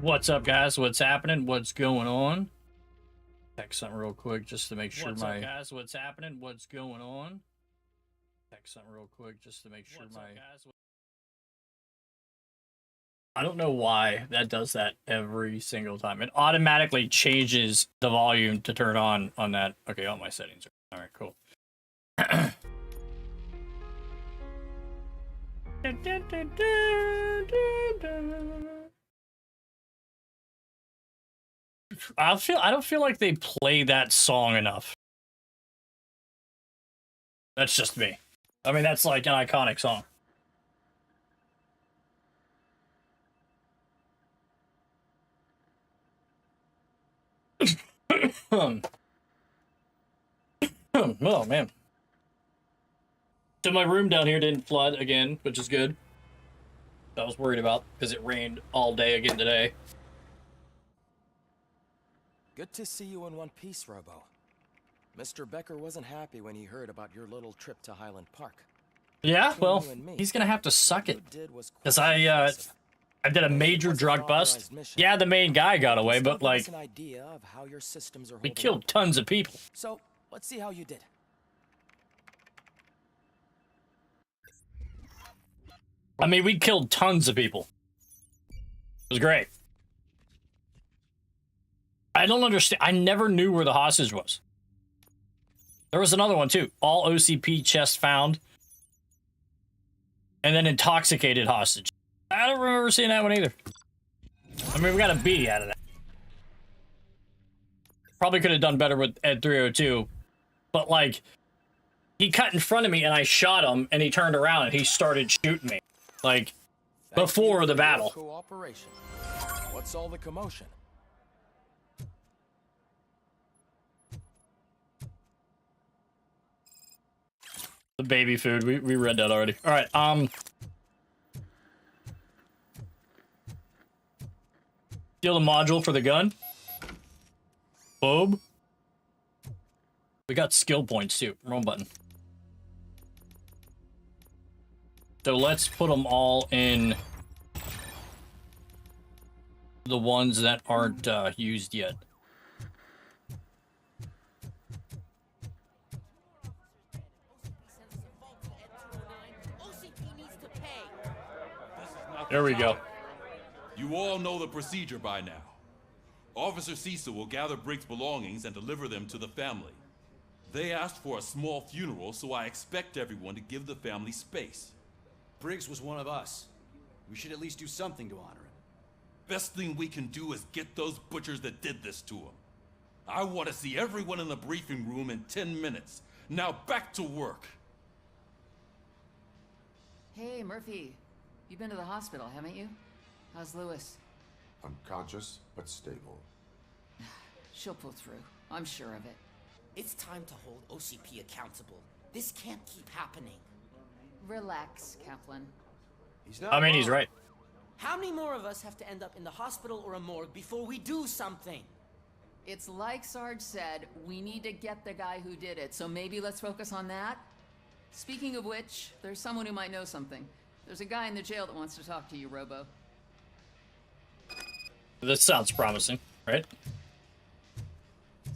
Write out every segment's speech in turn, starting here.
What's up, guys? What's happening? What's going on? Check something real quick just to make sure What's my... up, guys? What's happening? What's going on? Check something real quick just to make sure What's my... up, guys? I don't know why that does that every single time. It automatically changes the volume to turn on that. Okay, all my settings are... Alright, cool. I don't feel like they play that song enough. That's just me. I mean, that's like an iconic song. Oh man. So my room down here didn't flood again, which is good. I was worried about because it rained all day again today. Good to see you in one piece, Robo. Mr. Becker wasn't happy when he heard about your little trip to Highland Park. Yeah, well, he's gonna have to suck it. Because I did a major drug bust. Yeah, the main guy got away, but like, we killed tons of people. So, let's see how you did. I mean, we killed tons of people. It was great. I don't understand. I never knew where the hostage was. There was another one, too. All OCP chests found. And then intoxicated hostage. I don't remember seeing that one either. I mean, we got a B out of that. Probably could have done better with Ed 302. But, like, he cut in front of me and I shot him and he turned around and he started shooting me. Like, before the battle. Cooperation. What's all the commotion? The baby food. We read that already. All right. Steal the module for the gun. Bob. We got skill points too. Wrong button. So let's put them all in the ones that aren't used yet. There we go. You all know the procedure by now. Officer Cecil will gather Briggs' belongings and deliver them to the family. They asked for a small funeral, so I expect everyone to give the family space. Briggs was one of us. We should at least do something to honor him. Best thing we can do is get those butchers that did this to him. I want to see everyone in the briefing room in 10 minutes. Now back to work. Hey, Murphy. You've been to the hospital, haven't you? How's Lewis? Unconscious, but stable. She'll pull through. I'm sure of it. It's time to hold OCP accountable. This can't keep happening. Relax, Kaplan. He's not I mean, he's right. How many more of us have to end up in the hospital or a morgue before we do something? It's like Sarge said, we need to get the guy who did it, so maybe let's focus on that? Speaking of which, there's someone who might know something. There's a guy in the jail that wants to talk to you, Robo. This sounds promising, right?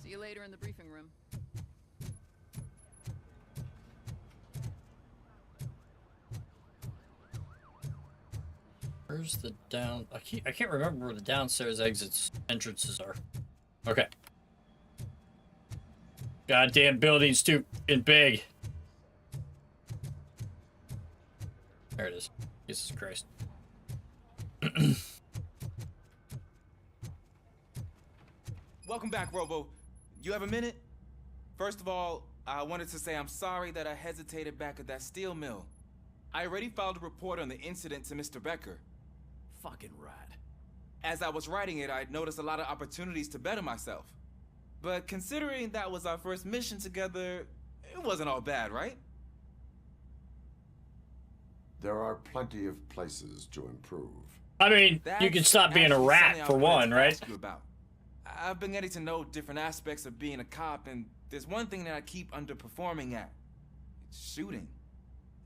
See you later in the briefing room. Where's the down? I can't remember where the downstairs entrances are. Okay. Goddamn building's too big. There it is. Jesus Christ. Welcome back, Robo. You have a minute? First of all, I wanted to say I'm sorry that I hesitated back at that steel mill. I already filed a report on the incident to Mr. Becker. Fucking rad. As I was writing it, I'd noticed a lot of opportunities to better myself. But considering that was our first mission together, it wasn't all bad, right? There are plenty of places to improve. I mean, you can stop being a rat for one, right? I've been getting to know different aspects of being a cop, and there's one thing that I keep underperforming at. It's shooting.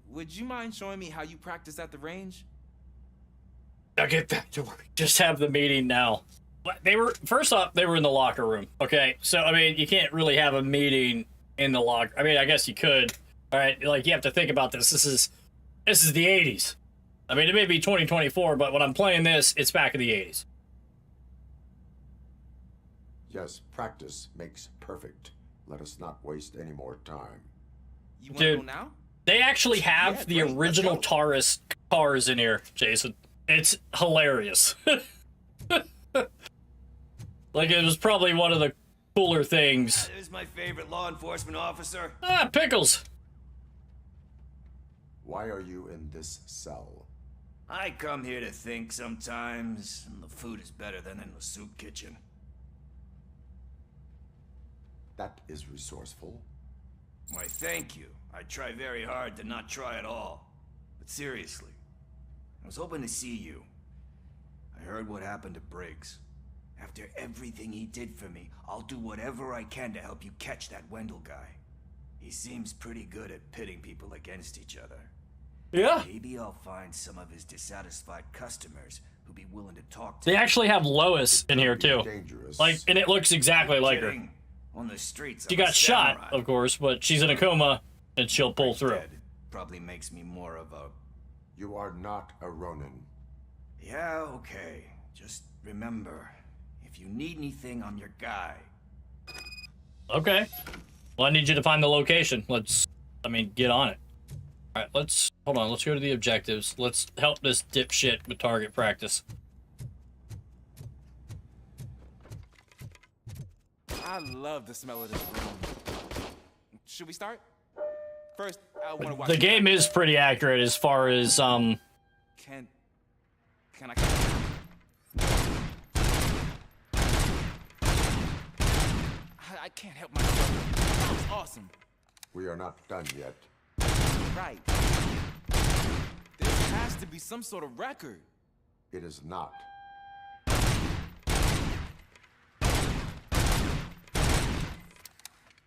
Would you mind showing me how you practice at the range? Now get back to work. Just have the meeting now. They were, first off, they were in the locker room. Okay, so I mean, you can't really have a meeting in the locker. I mean, I guess you could. All right, like you have to think about this. This is the 80s. I mean, it may be 2024, but when I'm playing this, it's back in the 80s. Yes, practice makes perfect. Let us not waste any more time. You want to go Dude, now? they actually have Yeah, the great, let's original go. Taurus cars in here, Jason. It's hilarious. Like, it was probably one of the cooler things. There's my favorite law enforcement officer. Ah, Pickles. Why are you in this cell? I come here to think sometimes, and the food is better than in the soup kitchen. That is resourceful. Why, thank you. I try very hard to not try at all. But seriously, I was hoping to see you. I heard what happened to Briggs. After everything he did for me, I'll do whatever I can to help you catch that Wendell guy. He seems pretty good at pitting people against each other. Yeah. Maybe I'll find some of his dissatisfied customers who'll be willing to talk to They me. actually have Lois in here, too. Dangerous. Like, and it looks exactly like her. Kidding. On the streets, She I'm a got shot, samurai. of course, but she's in a coma, and she'll pull through. Dead probably makes me more of a... You are not a Ronin. Yeah, okay. Just remember, if you need anything, I'm your guy. Okay. Well, I need you to find the location. Let's, I mean, get on it. All right, hold on. Let's go to the objectives. Let's help this dipshit with target practice. I love the smell of this room. Should we start? First, I want to watch The game is pretty accurate as far as, Can I? I can't help myself. That was awesome. We are not done yet. Right. There has to be some sort of record. It is not.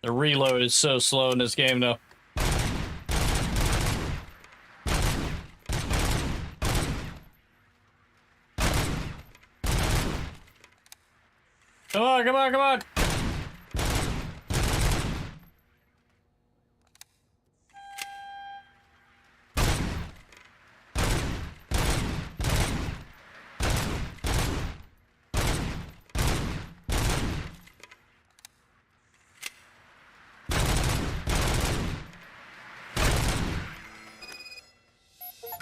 the reload is so slow in this game, though. Come on, come on, come on!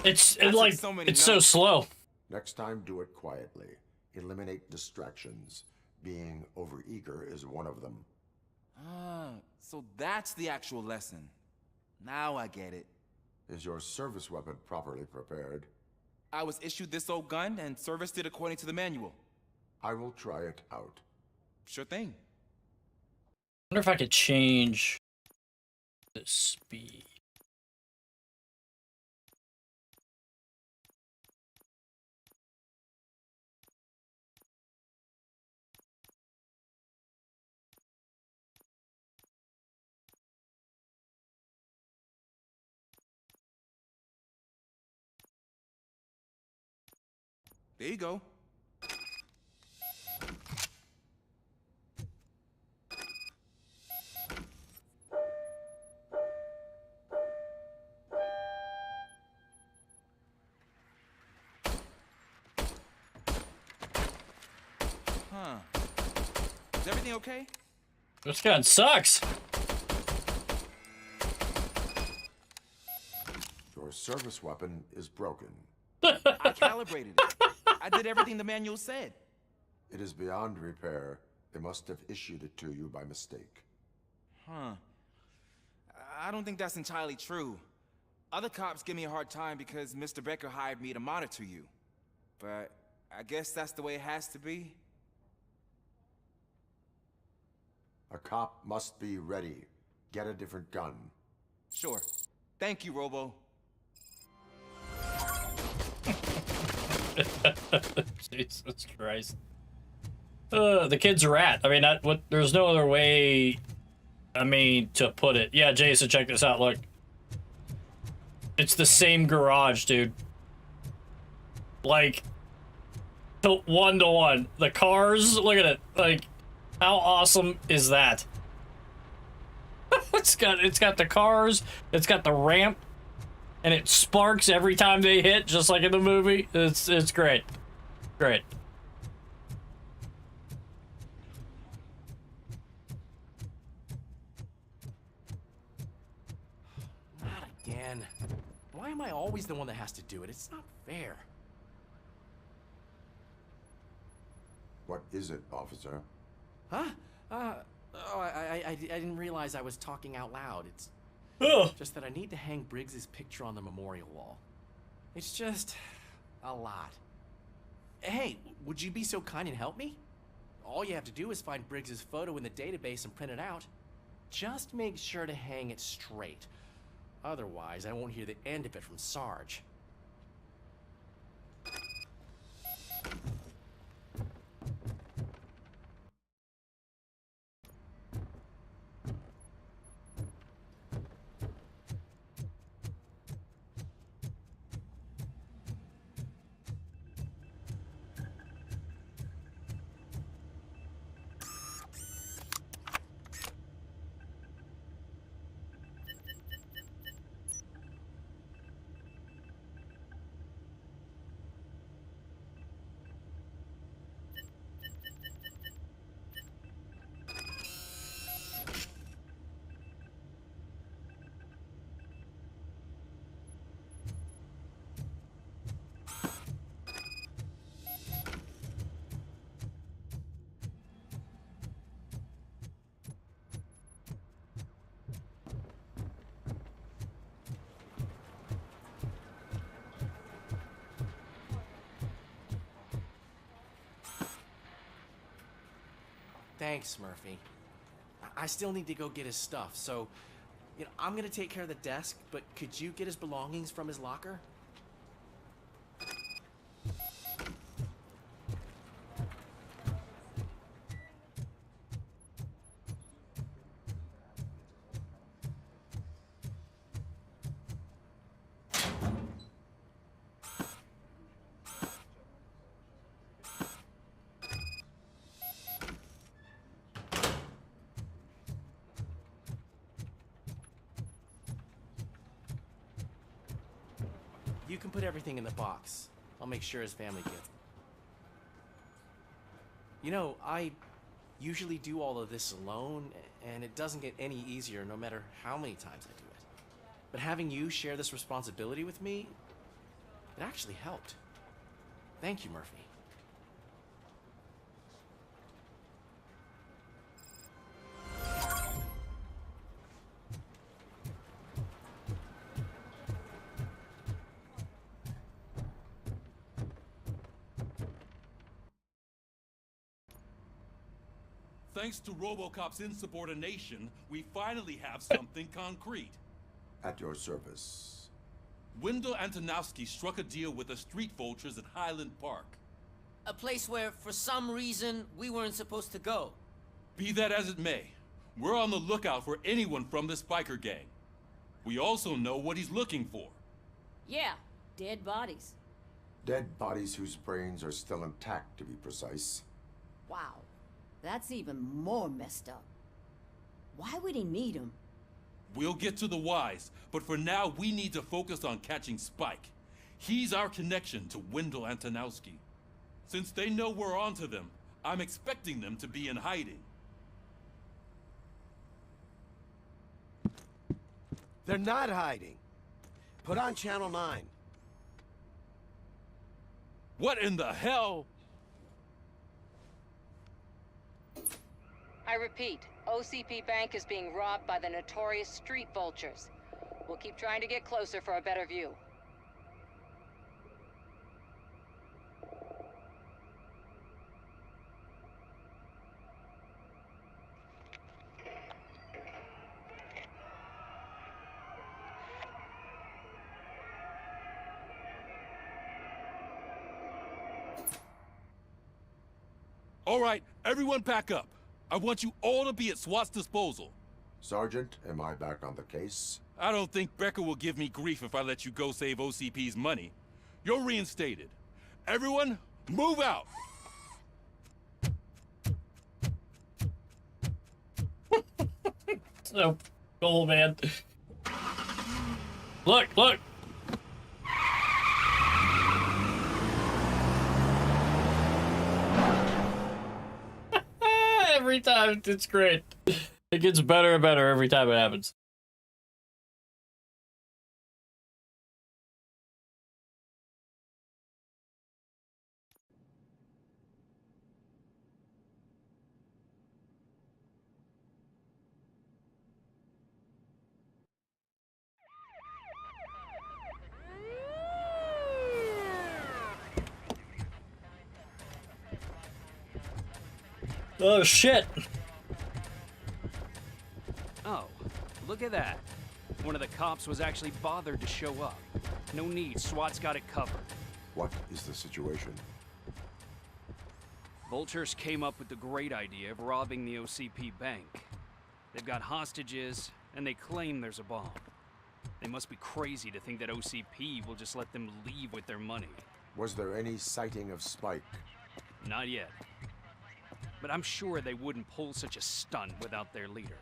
It's like so many it's so notes. slow. Next time, do it quietly. Eliminate distractions. Being overeager is one of them. Ah, so that's the actual lesson. Now I get it. Is your service weapon properly prepared? I was issued this old gun and serviced it according to the manual. I will try it out. Sure thing. I wonder if I could change the speed. There you go. Huh. Is everything okay? This gun sucks. Your service weapon is broken. I calibrated it. I did everything the manual said. It is beyond repair. They must have issued it to you by mistake. Huh. I don't think that's entirely true. Other cops give me a hard time because Mr. Becker hired me to monitor you. But I guess that's the way it has to be. A cop must be ready. Get a different gun. Sure. Thank you, Robo. Jesus Christ. The kid's a rat. I mean, there's no other way, I mean, to put it. Yeah, Jason, check this out, look. It's the same garage, dude. Like, The 1-to-1. The cars, look at it. Like, how awesome is that? It's got the cars, it's got the ramp, and it sparks every time they hit, just like in the movie. It's great. Great. Not again. Why am I always the one that has to do it? It's not fair. What is it, officer? Huh? I didn't realize I was talking out loud. It's just that I need to hang Briggs's picture on the memorial wall. It's just a lot. Hey, would you be so kind and help me? All you have to do is find Briggs's photo in the database and print it out. Just make sure to hang it straight. Otherwise, I won't hear the end of it from Sarge. Thanks, Murphy. I still need to go get his stuff, so, I'm gonna take care of the desk, but could you get his belongings from his locker? You can put everything in the box. I'll make sure his family gets it. I usually do all of this alone, and it doesn't get any easier no matter how many times I do it. But having you share this responsibility with me, it actually helped. Thank you, Murphy. Thanks to Robocop's insubordination, we finally have something concrete. At your service. Wendell Antonowski struck a deal with the street vultures at Highland Park. A place where, for some reason, we weren't supposed to go. Be that as it may, we're on the lookout for anyone from this biker gang. We also know what he's looking for. Yeah, dead bodies. Dead bodies whose brains are still intact, to be precise. Wow, that's even more messed up. Why would he need them? We'll get to the whys, but for now we need to focus on catching Spike. He's our connection to Wendell Antonowski. Since they know we're onto them, I'm expecting them to be in hiding. They're not hiding. Put on Channel 9. What in the hell? I repeat, OCP Bank is being robbed by the notorious street vultures. We'll keep trying to get closer for a better view. All right, everyone pack up. I want you all to be at SWAT's disposal. Sergeant, am I back on the case? I don't think Becker will give me grief if I let you go save OCP's money. You're reinstated. Everyone, Move out! So cool, man. Look, look. Every time, it's great. It gets better and better every time it happens. Oh shit! Oh, look at that. One of the cops was actually bothered to show up. No need, SWAT's got it covered. What is the situation? Vultures came up with the great idea of robbing the OCP bank. They've got hostages, and they claim there's a bomb. They must be crazy to think that OCP will just let them leave with their money. Was there any sighting of Spike? Not yet. But I'm sure they wouldn't pull such a stunt without their leader.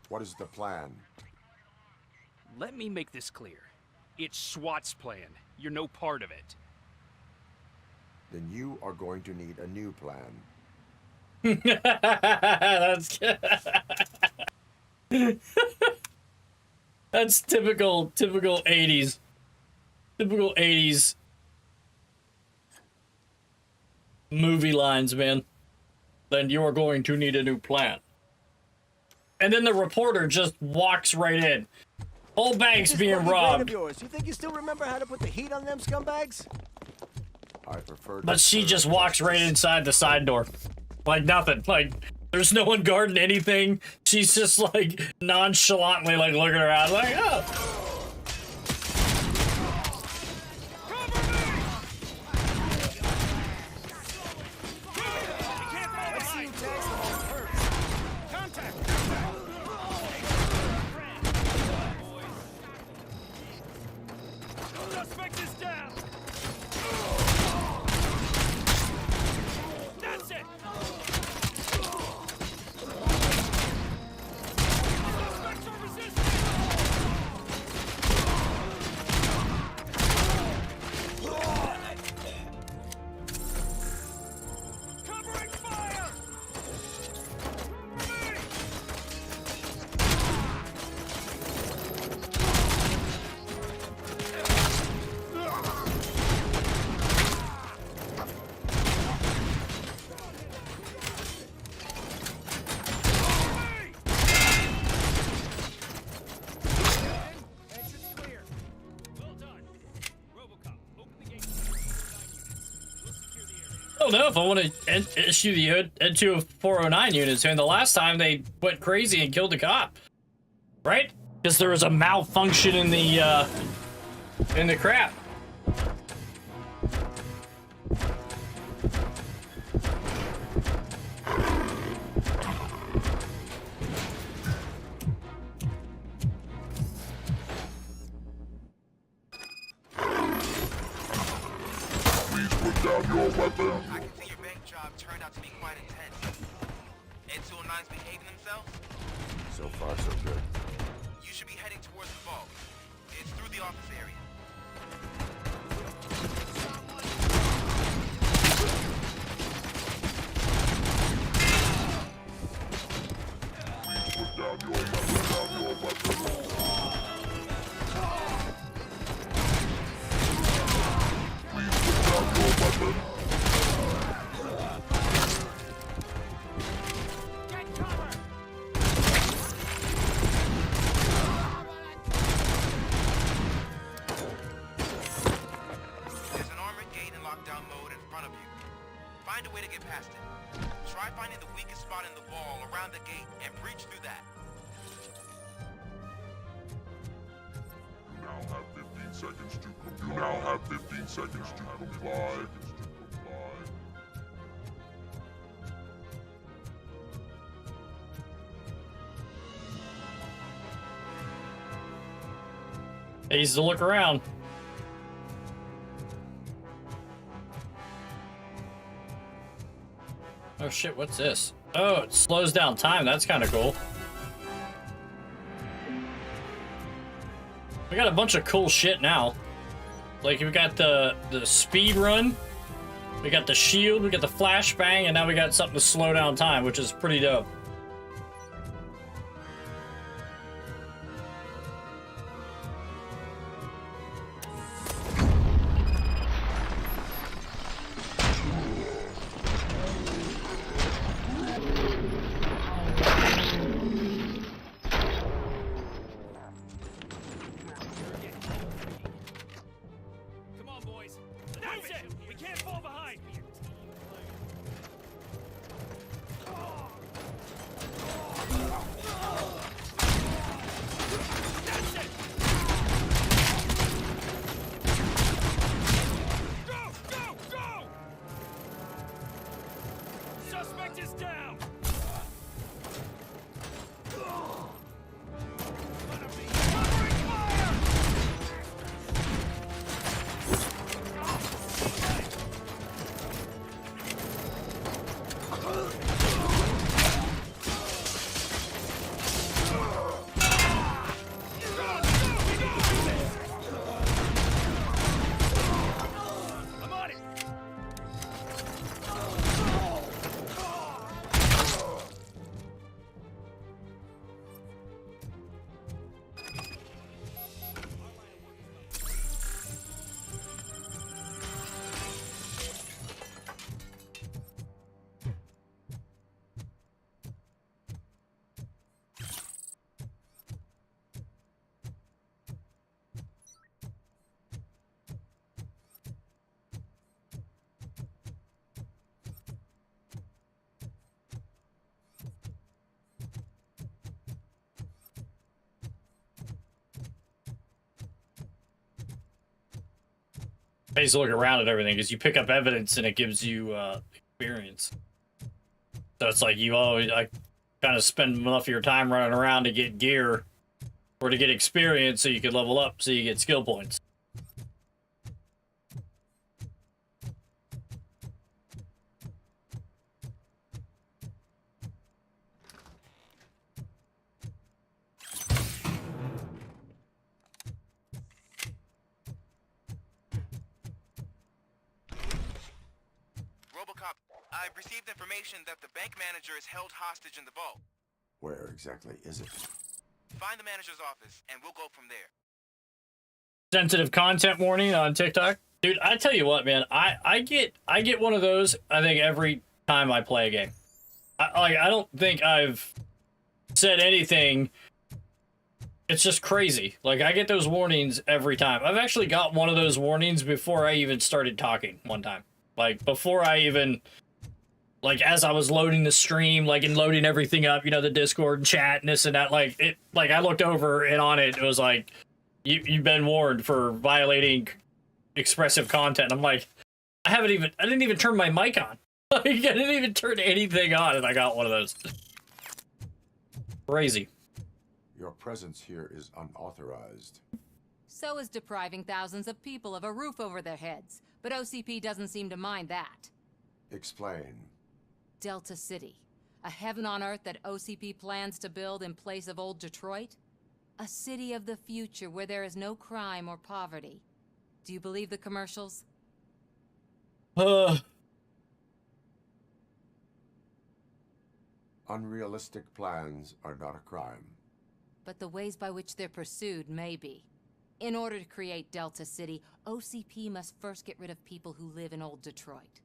What is the plan? Let me make this clear. It's SWAT's plan. You're no part of it. Then you are going to need a new plan. That's that's typical 80s. Typical 80s movie lines, man. Then you are going to need a new plan. And then the reporter just walks right in. Whole bank's being robbed. You think you still remember how to put the heat on them scumbags? I prefer. But she just walks right inside the side door. Like nothing. Like there's no one guarding anything. She's just like nonchalantly like looking around like, oh. I don't know if I want to issue the N2 409 units. I mean, the last time they went crazy and killed a cop, right? Because there was a malfunction in the crap. I can see your bank job turned out to be quite intense. N209's behaving themselves? So far, so good. You should be heading towards the vault. It's through the office area. Please put down your weapon. Find a way to get past it. Try finding the weakest spot in the wall around the gate and breach through that. You now have 15 seconds to comply. He needs to look around. Oh shit, what's this? Oh, it slows down time. That's kind of cool. We got a bunch of cool shit now. Like, we got the speed run, we got the shield, we got the flashbang, and now we got something to slow down time, which is pretty dope. I used to look around at everything because you pick up evidence and it gives you experience. So it's like you always kind of spend enough of your time running around to get gear or to get experience so you can level up so you get skill points. Robocop, I've received information that the bank manager is held hostage in the vault. Where exactly is it? Find the manager's office, and we'll go from there. Sensitive content warning on TikTok. Dude, I tell you what, man, I get one of those, I think, every time I play a game. I don't think I've said anything. It's just crazy. Like, I get those warnings every time. I've actually got one of those warnings before I even started talking one time. Like, before I even, like, as I was loading the stream, like, and loading everything up, you know, the Discord and chat and this and that, like, I looked over and on it, it was like, you've been warned for violating expressive content. I'm like, I didn't even turn my mic on. Like, I didn't even turn anything on, and I got one of those. Crazy. Your presence here is unauthorized. So is depriving thousands of people of a roof over their heads. But OCP doesn't seem to mind that. Explain. Delta City. A heaven on earth that OCP plans to build in place of old Detroit? A city of the future where there is no crime or poverty. Do you believe the commercials? Unrealistic plans are not a crime. But the ways by which they're pursued may be. In order to create Delta City, OCP must first get rid of people who live in old Detroit.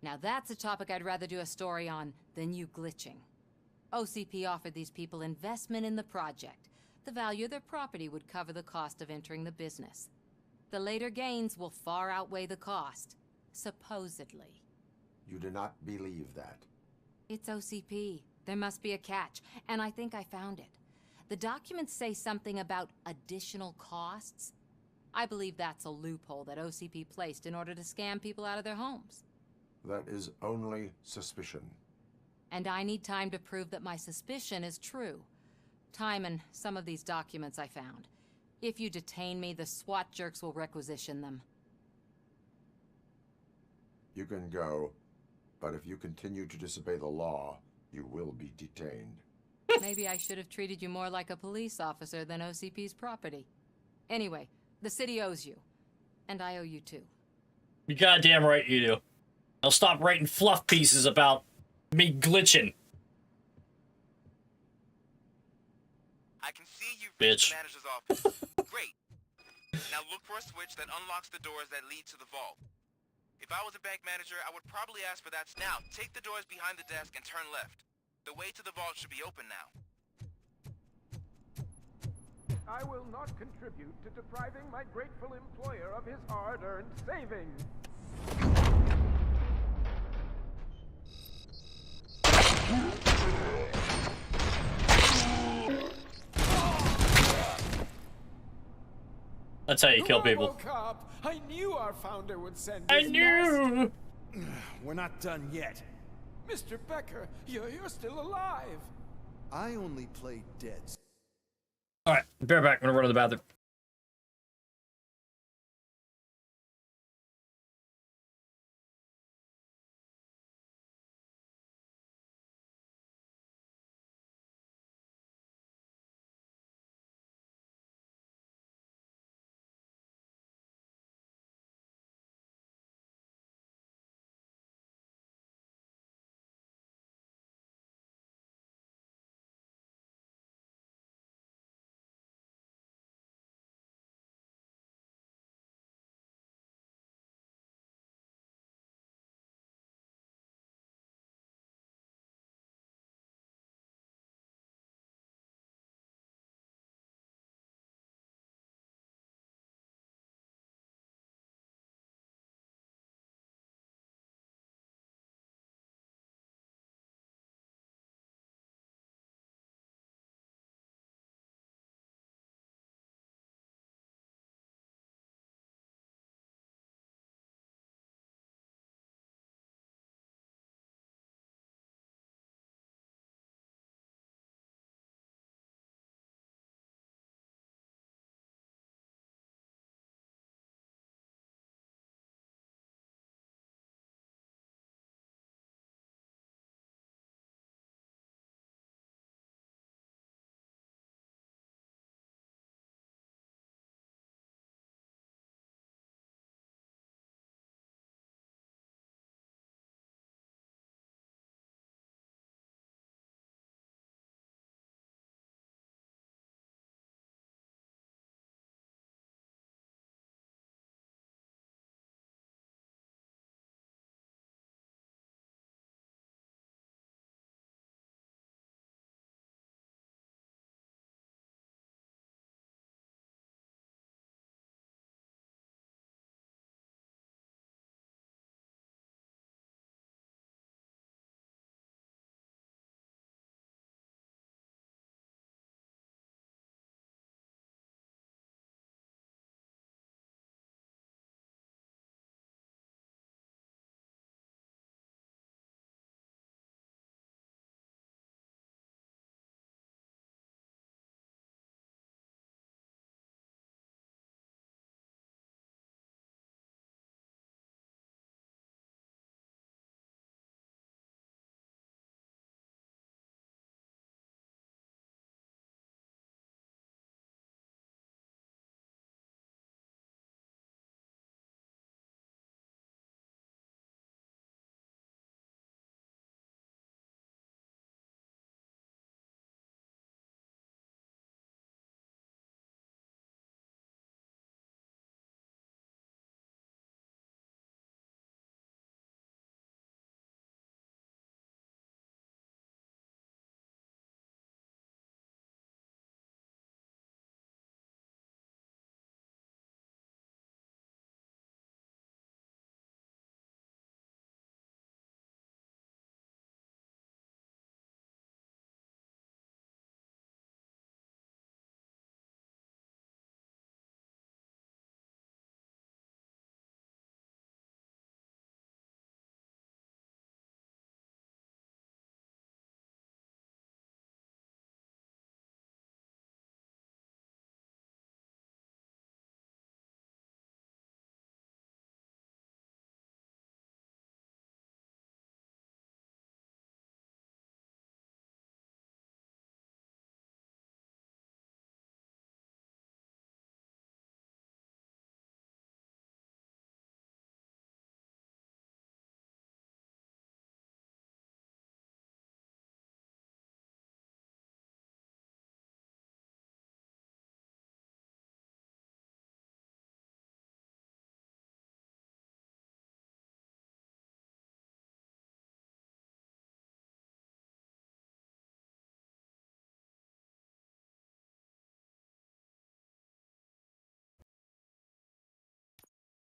Now that's a topic I'd rather do a story on than you glitching. OCP offered these people investment in the project. The value of their property would cover the cost of entering the business. The later gains will far outweigh the cost, supposedly. You do not believe that. It's OCP. There must be a catch, and I think I found it. The documents say something about additional costs. I believe that's a loophole that OCP placed in order to scam people out of their homes. That is only suspicion. And I need time to prove that my suspicion is true. Time and some of these documents I found. If you detain me, the SWAT jerks will requisition them. You can go But if you continue to disobey the law, you will be detained. Maybe I should have treated you more like a police officer than OCP's property. Anyway, the city owes you. And I owe you too. You goddamn right you do. I'll stop writing fluff pieces about me glitching. I can see you've Bitch. reached the manager's office. Great. Now look for a switch that unlocks the doors that lead to the vault. If I was a bank manager, I would probably ask for that. Now, take the doors behind the desk and turn left. The way to the vault should be open now. I will not contribute to depriving my grateful employer of his hard-earned savings. That's how you kill people. Robocop, I knew our founder would send I his knew! best. We're not done yet. Mr. Becker, you're still alive. I only played dead. Alright, be right back. I'm gonna run to the bathroom.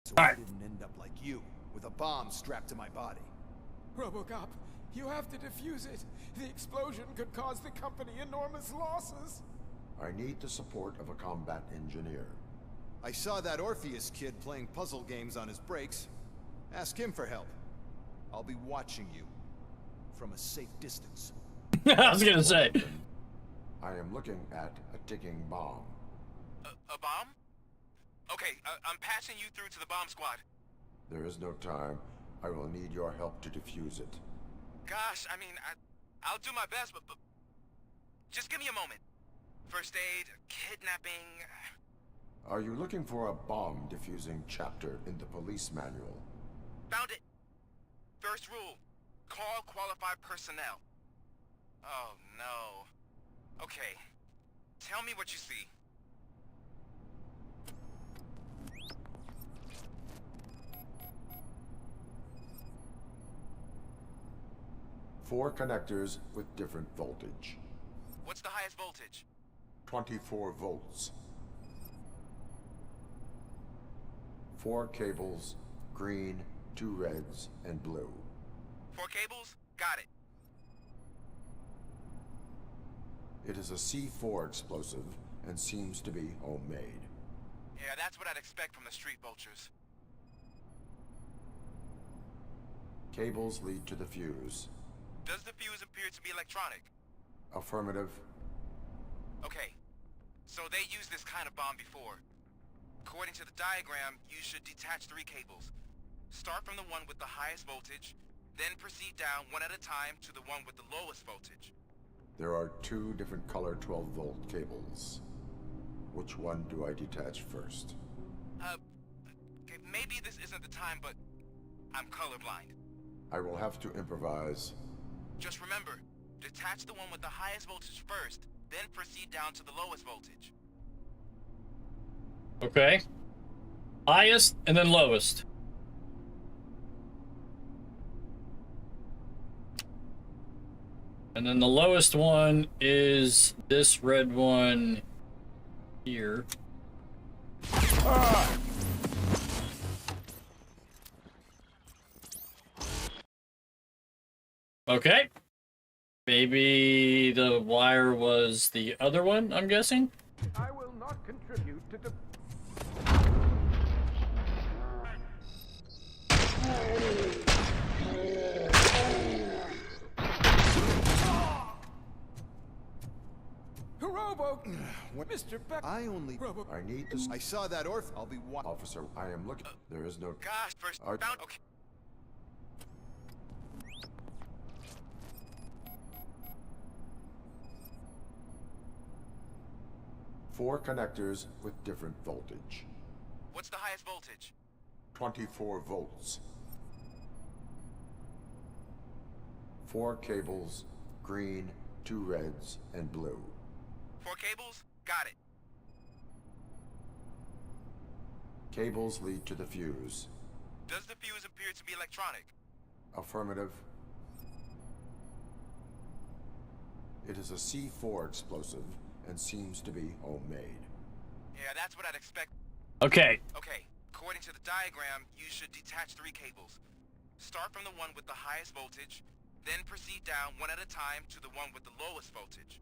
So All I right. didn't end up like you, with a bomb strapped to my body. Robocop, you have to defuse it. The explosion could cause the company enormous losses. I need the support of a combat engineer. I saw that Orpheus kid playing puzzle games on his breaks. Ask him for help. I'll be watching you from a safe distance. I was gonna say. I am looking at a ticking bomb. A bomb? Okay, I'm passing you through to the bomb squad. There is no time. I will need your help to defuse it. Gosh, I mean, I'll do my best, but just give me a moment. First aid, kidnapping... Are you looking for a bomb defusing chapter in the police manual? Found it. First rule, call qualified personnel. Oh, no. Okay, tell me what you see. Four connectors with different voltage. What's the highest voltage? 24 volts. 4 cables, green, 2 reds, and blue. 4 cables? Got it. It is a C4 explosive and seems to be homemade. Yeah, that's what I'd expect from the street vultures. Cables lead to the fuse. Does the fuse appear to be electronic? Affirmative. Okay, so they used this kind of bomb before. According to the diagram, you should detach 3 cables. Start from the one with the highest voltage, then proceed down one at a time to the one with the lowest voltage. There are 2 different color 12-volt cables. Which one do I detach first? Okay, maybe this isn't the time, but I'm colorblind. I will have to improvise. Just remember, detach the one with the highest voltage first, then proceed down to the lowest voltage. Okay. Highest and then lowest. And then the lowest one is this red one here. Ah! Okay. Maybe the wire was the other one, I'm guessing? I will not contribute to the... Robo! Mr. Beck... I need to... I saw that I'll be... Officer, I am looking... There is no... Gosh, first found... Okay. Four connectors with different voltage. What's the highest voltage? 24 volts. 4 cables, green, 2 reds, and blue. 4 cables? Got it. Cables lead to the fuse. Does the fuse appear to be electronic? Affirmative. It is a C4 explosive and seems to be homemade. Yeah, that's what I'd expect. Okay. Okay, according to the diagram, you should detach 3 cables. Start from the one with the highest voltage, then proceed down one at a time to the one with the lowest voltage.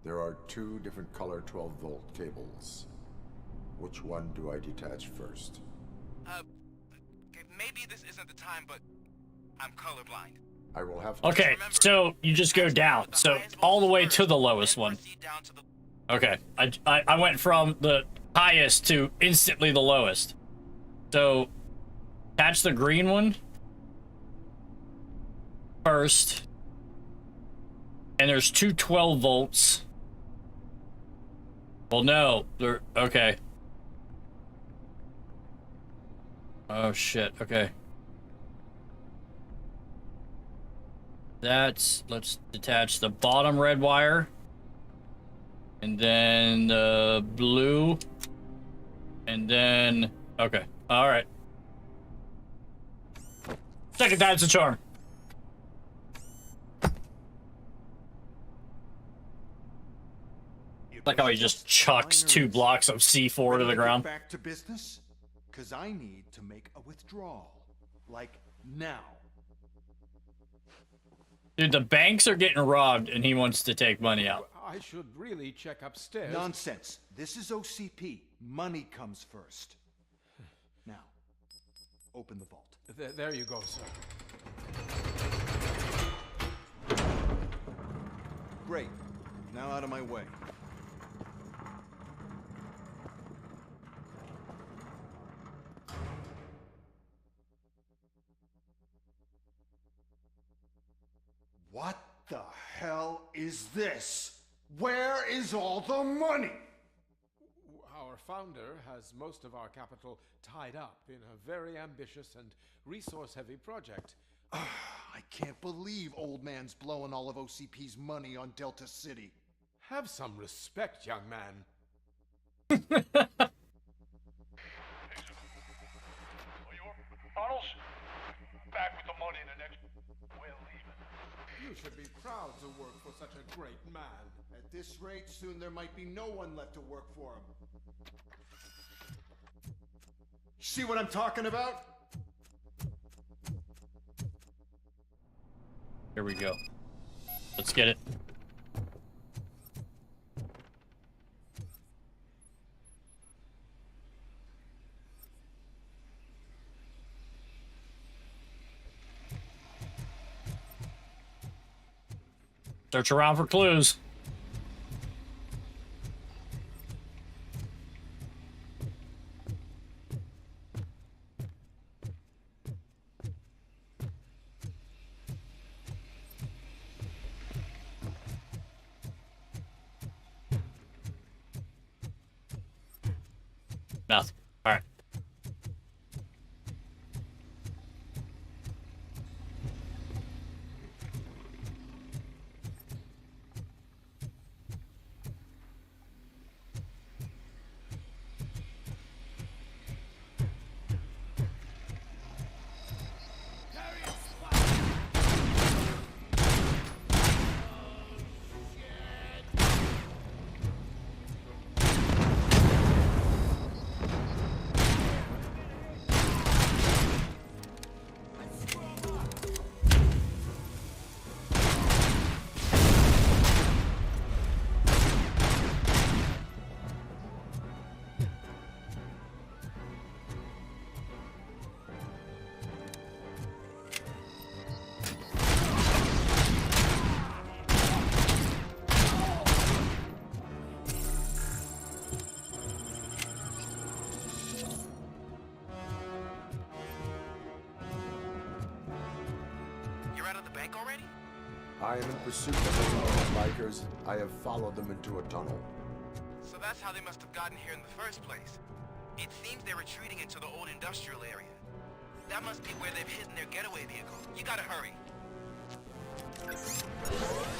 There are 2 different color 12-volt cables. Which one do I detach first? Okay, maybe this isn't the time, but I'm colorblind. I will have to... Okay, so you just go down. So all the way to the lowest one. Okay, I went from the highest to instantly the lowest. So, attach the green one first. And there's 2 12 volts. Well, no, they're... Okay. Oh, shit, okay. Let's detach the bottom red wire. And then the blue. And then... Okay, alright. Second time's the charm. Like how he just chucks 2 blocks of C4 to the ground. Back to business? Because I need to make a withdrawal. Like, now. Dude, the banks are getting robbed and he wants to take money out. I should really check upstairs. Nonsense. This is OCP. Money comes first. Now, open the vault. There you go, sir. Great. Now out of my way. What the hell is this? Where is all the money? Our founder has most of our capital tied up in a very ambitious and resource-heavy project. I can't believe old man's blowing all of OCP's money on Delta City. Have some respect, young man. Bottles? Back with the money in the next... We're leaving. You should be proud to work for such a great man. At this rate, soon there might be no one left to work for him. See what I'm talking about? Here we go. Let's get it. Search around for clues. Nothing. All right. I am in pursuit of the bikers. I have followed them into a tunnel. So that's how they must have gotten here in the first place. It seems they're retreating into the old industrial area. That must be where they've hidden their getaway vehicle. You gotta hurry.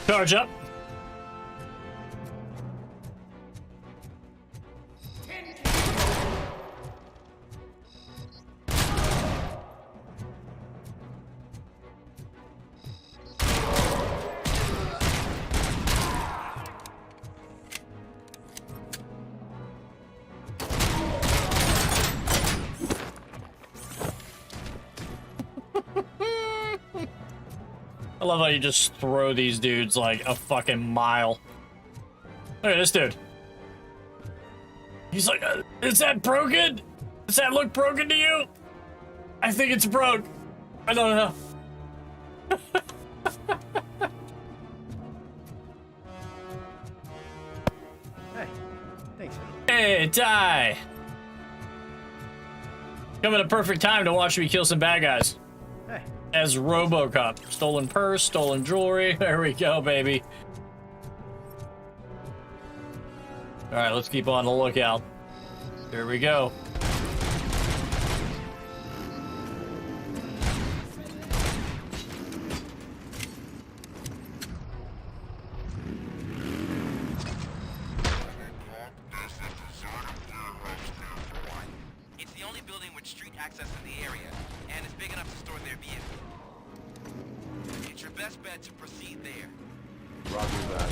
Charge up. I love how you just throw these dudes like a fucking mile. Look at this dude. He's like, is that broken? Does that look broken to you? I think it's broke. I don't know. Hey, thanks. Hey, Ty. Coming at a perfect time to watch me kill some bad guys. Hey. As Robocop. Stolen purse, stolen jewelry. There we go, baby. Alright, let's keep on the lookout. Here we go. It's the only building with street access in the area, and it's big enough to store their vehicles. It's your best bet to proceed there. Roger that.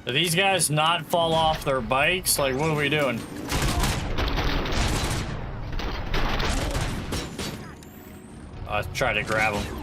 Do these guys not fall off their bikes? Like, what are we doing? I'll try to grab them.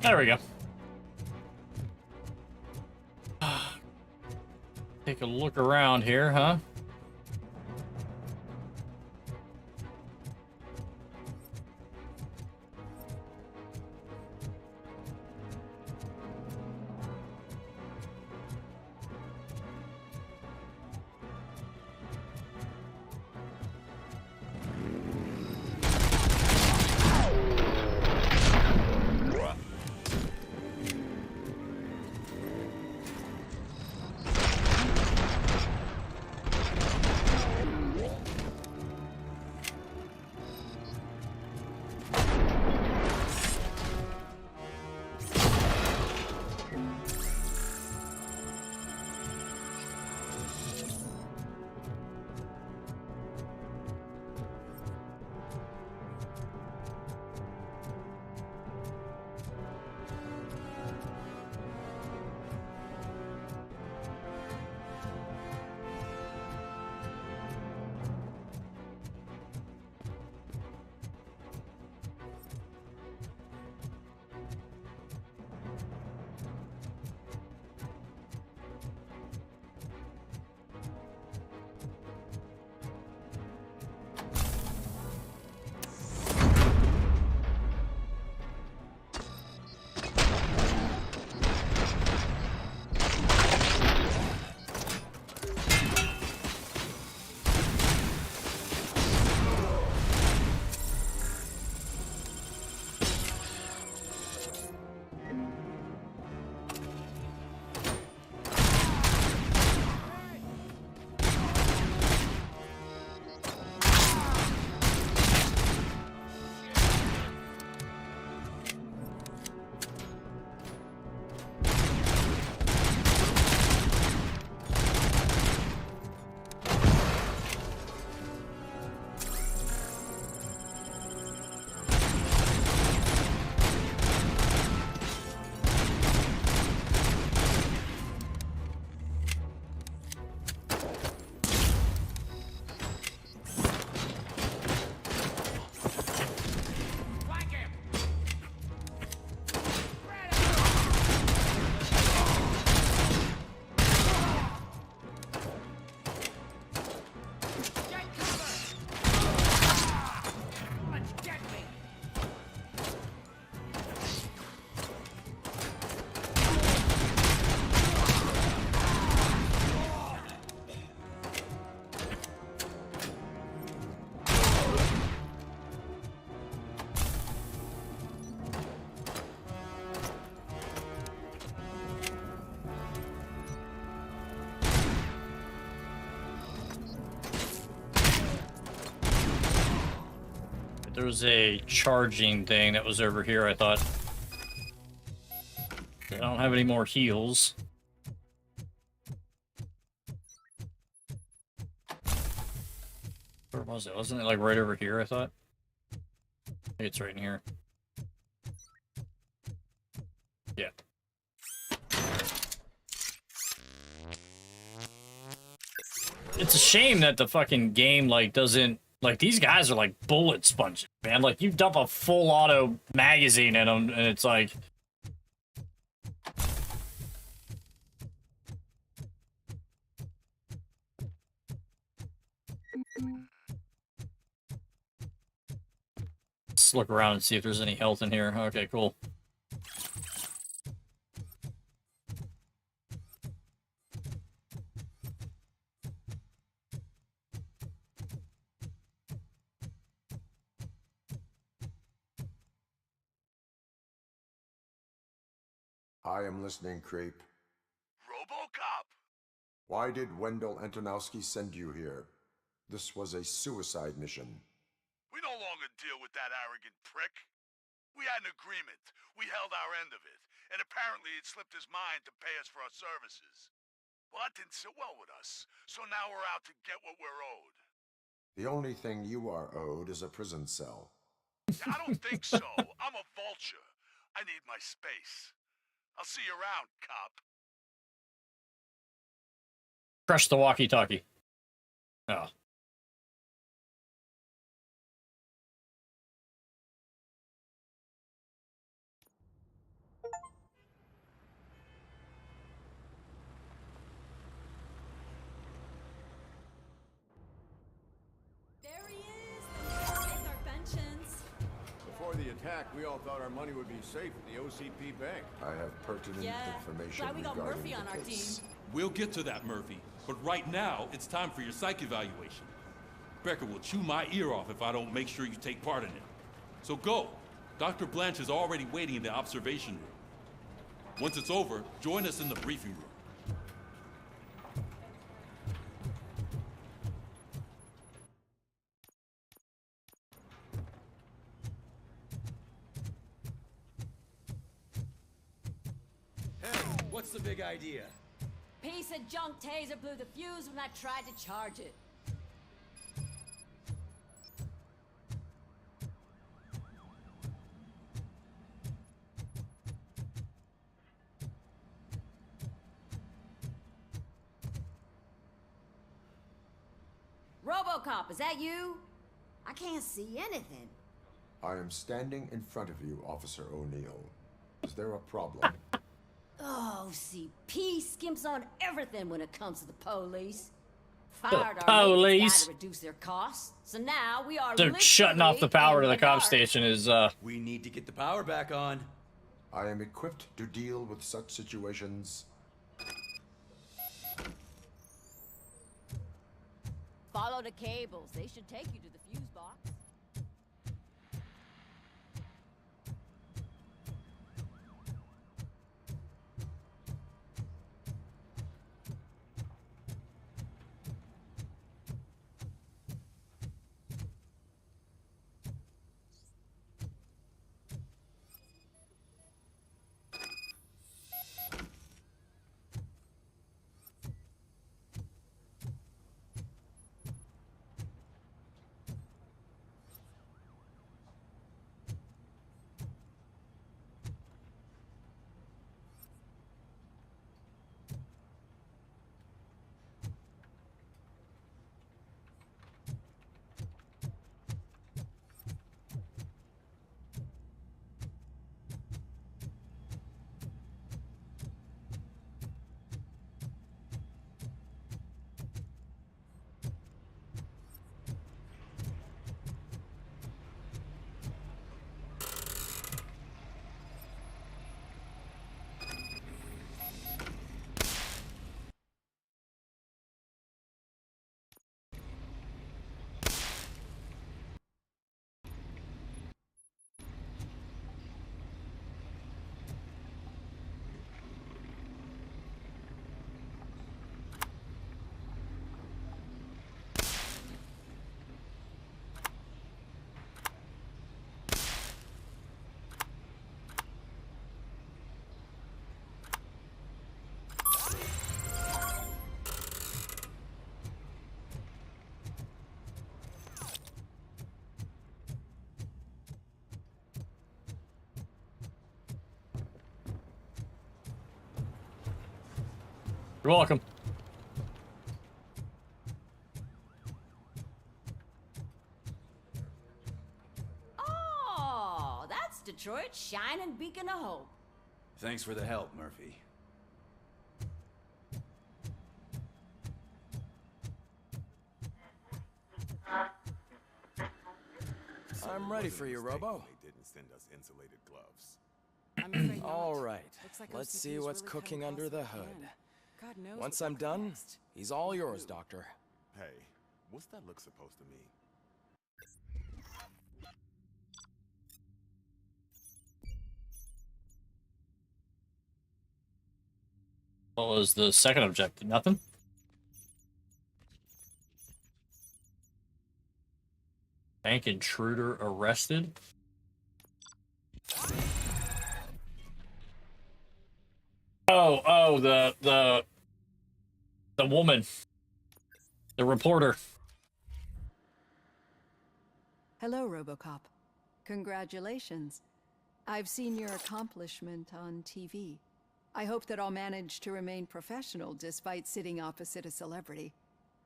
There we go. Take a look around here, huh? There was a charging thing that was over here, I thought. I don't have any more heals. Where was it? Wasn't it like right over here, I thought? I think it's right in here. Yeah. It's a shame that the fucking game, like, doesn't... Like, these guys are like bullet sponges, man. Like, you dump a full auto magazine in them, and it's like... Let's look around and see if there's any health in here. Okay, cool. I am listening, creep. Robocop? Why did Wendell Antonowski send you here? This was a suicide mission. We no longer deal with that arrogant prick. We had an agreement. We held our end of it. And apparently it slipped his mind to pay us for our services. Well, that didn't sit well with us. So now we're out to get what we're owed. The only thing you are owed is a prison cell. I don't think so. I'm a vulture. I need my space. I'll see you around, cop. Crush the walkie-talkie. Oh. There he is! Let's take our pensions. Before the attack, we all thought our money would be safe at the OCP bank. I have pertinent information Glad we got regarding Murphy on the our case. team. We'll get to that, Murphy. But right now, it's time for your psych evaluation. Becker will chew my ear off if I don't make sure you take part in it. So go. Dr. Blanche is already waiting in the observation room. Once it's over, join us in the briefing room. Hey, what's the big idea? Piece of junk taser blew the fuse when I tried to charge it. Robocop, is that you? I can't see anything. I am standing in front of you, Officer O'Neill. Is there a problem? Oh, OCP skimps on everything when it comes to the police. The Fired our police? to reduce their costs, so now we are So shutting off the power to the cop dark. station is, We need to get the power back on. I am equipped to deal with such situations. Follow the cables. They should take you to the fuse box. You're welcome. Oh, that's Detroit's shining beacon of hope. Thanks for the help, Murphy. I'm ready for you, Robo. They didn't send us insulated gloves. I'm afraid not. All right, Looks like let's OCP see is what's really cooking cutting under the costs hood. again. God knows Once what I'm could done, next. he's all yours, Doctor. Hey, what's that look supposed to mean? What was the second objective? Nothing? Bank intruder arrested. Oh, the woman. The reporter. Hello, Robocop. Congratulations. I've seen your accomplishment on TV. I hope that I'll manage to remain professional despite sitting opposite a celebrity.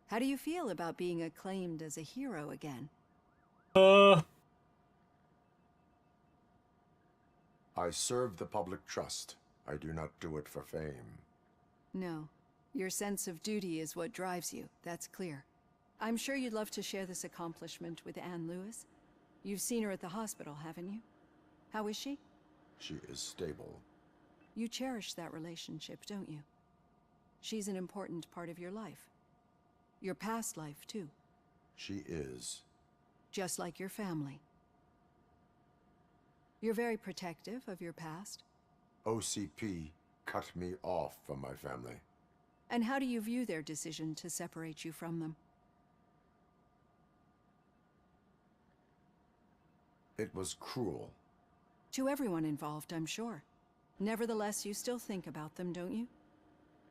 How do you feel about being acclaimed as a hero again? I serve the public trust. I do not do it for fame. No. Your sense of duty is what drives you, that's clear. I'm sure you'd love to share this accomplishment with Anne Lewis. You've seen her at the hospital, haven't you? How is she? She is stable. You cherish that relationship, don't you? She's an important part of your life. Your past life, too. She is. Just like your family. You're very protective of your past. OCP cut me off from my family. And how do you view their decision to separate you from them? It was cruel. To everyone involved, I'm sure. Nevertheless, you still think about them, don't you?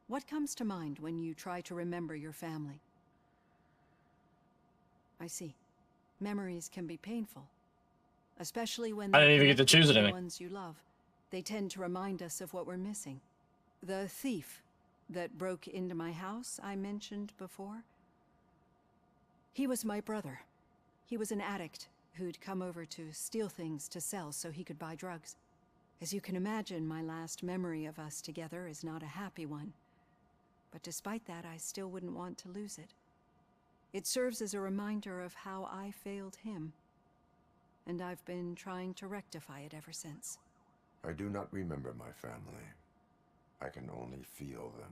What comes to mind when you try to remember your family? I see. Memories can be painful. Especially when I didn't even get to choose the anything. ones you love. They tend to remind us of what we're missing. The thief that broke into my house I mentioned before. He was my brother. He was an addict who'd come over to steal things to sell so he could buy drugs. As you can imagine, my last memory of us together is not a happy one. But despite that, I still wouldn't want to lose it. It serves as a reminder of how I failed him. And I've been trying to rectify it ever since. I do not remember my family. I can only feel them.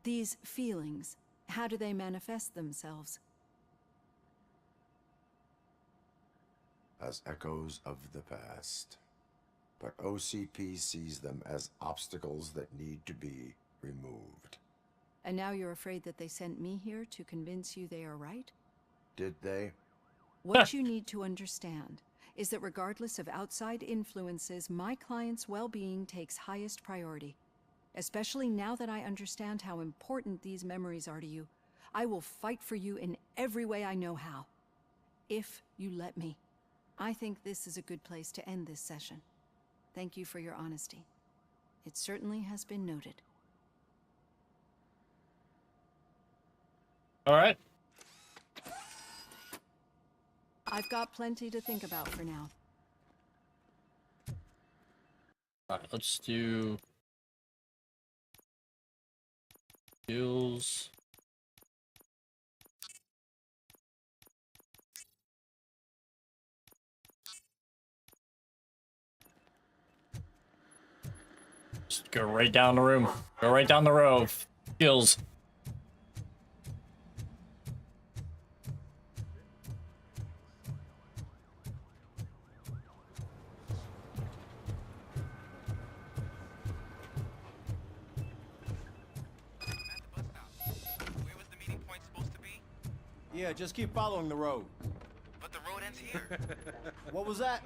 These feelings, how do they manifest themselves? As echoes of the past. But OCP sees them as obstacles that need to be removed. And now you're afraid that they sent me here to convince you they are right? Did they? What you need to understand is that regardless of outside influences, my client's well-being takes highest priority. Especially now that I understand how important these memories are to you. I will fight for you in every way I know how. If you let me. I think this is a good place to end this session. Thank you for your honesty. It certainly has been noted. All right. I've got plenty to think about for now. All right, let's do skills. Just go right down the room. Go right down the row of skills. Yeah, just keep following the road. But the road ends here. What was that?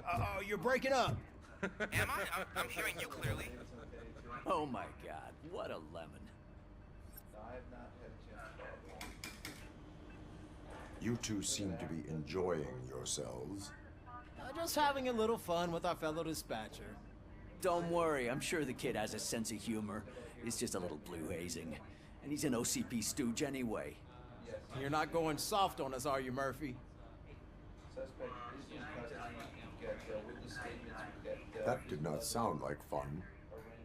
You're breaking up. Am I? I'm hearing you clearly. Oh my god, what a lemon. You two seem to be enjoying yourselves. Just having a little fun with our fellow dispatcher. Don't worry, I'm sure the kid has a sense of humor. It's just a little blue hazing. And he's an OCP stooge anyway. You're not going soft on us, are you, Murphy? That did not sound like fun.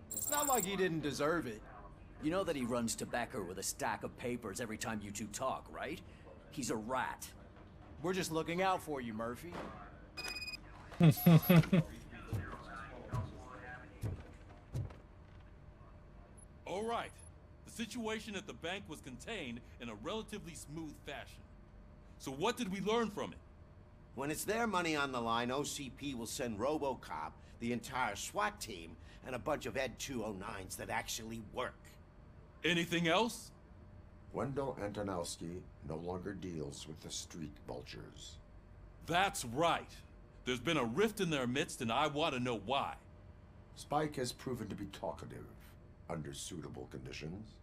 It's not like he didn't deserve it. You know that he runs to Becker with a stack of papers every time you two talk, right? He's a rat. We're just looking out for you, Murphy. All right. The situation at the bank was contained in a relatively smooth fashion. So what did we learn from it? When it's their money on the line, OCP will send Robocop, the entire SWAT team, and a bunch of Ed 209s that actually work. Anything else? Wendell Antonowski no longer deals with the street vultures. That's right. There's been a rift in their midst, and I want to know why. Spike has proven to be talkative under suitable conditions.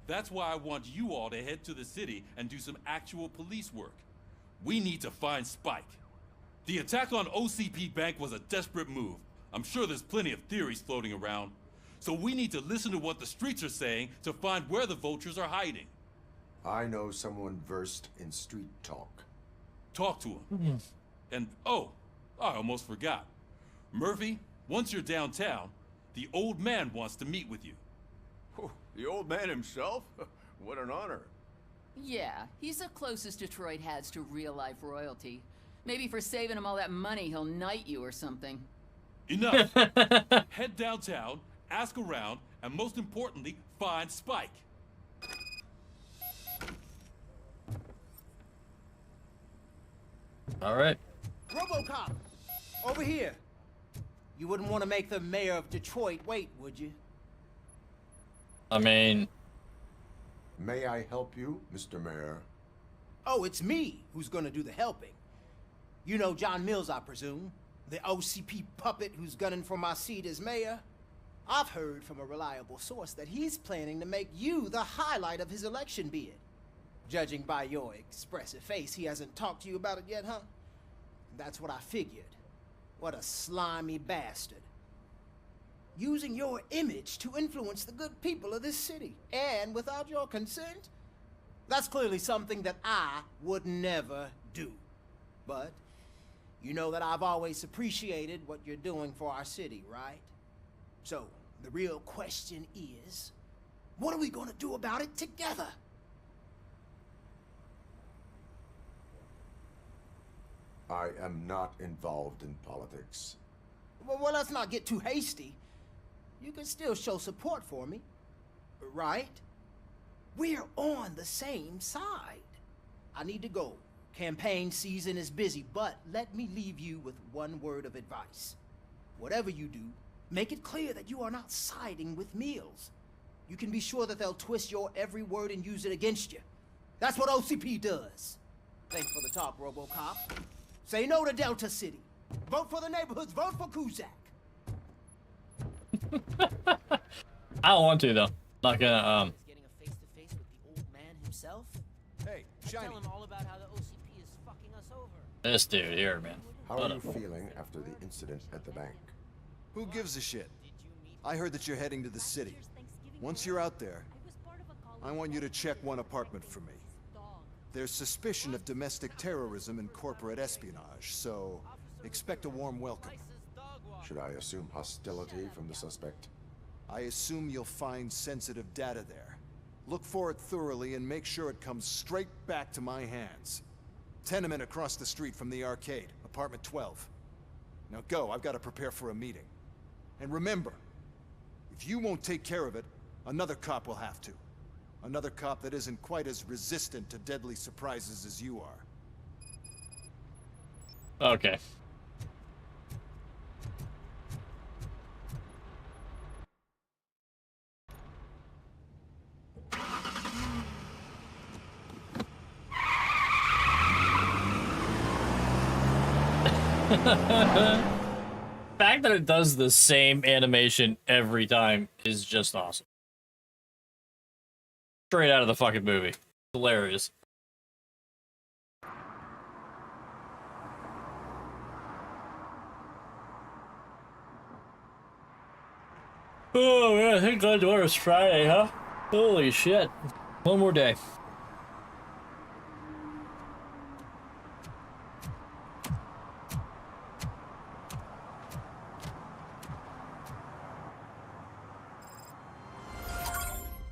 That's why I want you all to head to the city and do some actual police work. We need to find Spike. The attack on OCP Bank was a desperate move. I'm sure there's plenty of theories floating around. So we need to listen to what the streets are saying to find where the vultures are hiding. I know someone versed in street talk. Talk to him. And, oh, I almost forgot. Murphy, once you're downtown, the old man wants to meet with you. Oh, the old man himself? What an honor. Yeah, he's the closest Detroit has to real-life royalty. Maybe for saving him all that money, he'll knight you or something. Enough! Head downtown, ask around, and most importantly, find Spike. All right. Robocop! Over here! You wouldn't want to make the mayor of Detroit wait, would you? I mean... May I help you, Mr. Mayor? Oh, it's me who's gonna do the helping. You know John Mills, I presume? The OCP puppet who's gunning for my seat as mayor? I've heard from a reliable source that he's planning to make you the highlight of his election bid. Judging by your expressive face, he hasn't talked to you about it yet, huh? That's what I figured. What a slimy bastard. Using your image to influence the good people of this city, and without your consent? That's clearly something that I would never do. But you know that I've always appreciated what you're doing for our city, right? So, the real question is, what are we gonna do about it together? I am not involved in politics. Well, let's not get too hasty. You can still show support for me, right? We're on the same side. I need to go. Campaign season is busy, but let me leave you with one word of advice. Whatever you do, make it clear that you are not siding with Mills. You can be sure that they'll twist your every word and use it against you. That's what OCP does. Thanks for the talk, Robocop. Say no to Delta City. Vote for the neighborhoods. Vote for Kuzak. I don't want to, though. Not gonna, Getting a face-to-face with the old man himself? Hey, Shiny. Tell him all about how the OCP is fucking us over. this dude here, man. How What are a- you feeling after the incident at the bank? Who gives a shit? I heard that you're heading to the city. Once you're out there, I want you to check one apartment for me. There's suspicion of domestic terrorism and corporate espionage, so expect a warm welcome. Should I assume hostility from the suspect? I assume you'll find sensitive data there. Look for it thoroughly and make sure it comes straight back to my hands. Tenement across the street from the arcade, apartment 12. Now go, I've got to prepare for a meeting. And remember, if you won't take care of it, another cop will have to. Another cop that isn't quite as resistant to deadly surprises as you are. Okay. The fact that it does the same animation every time is just awesome. Straight out of the fucking movie. Hilarious. Oh man, thank God it's Friday, huh? Holy shit. One more day.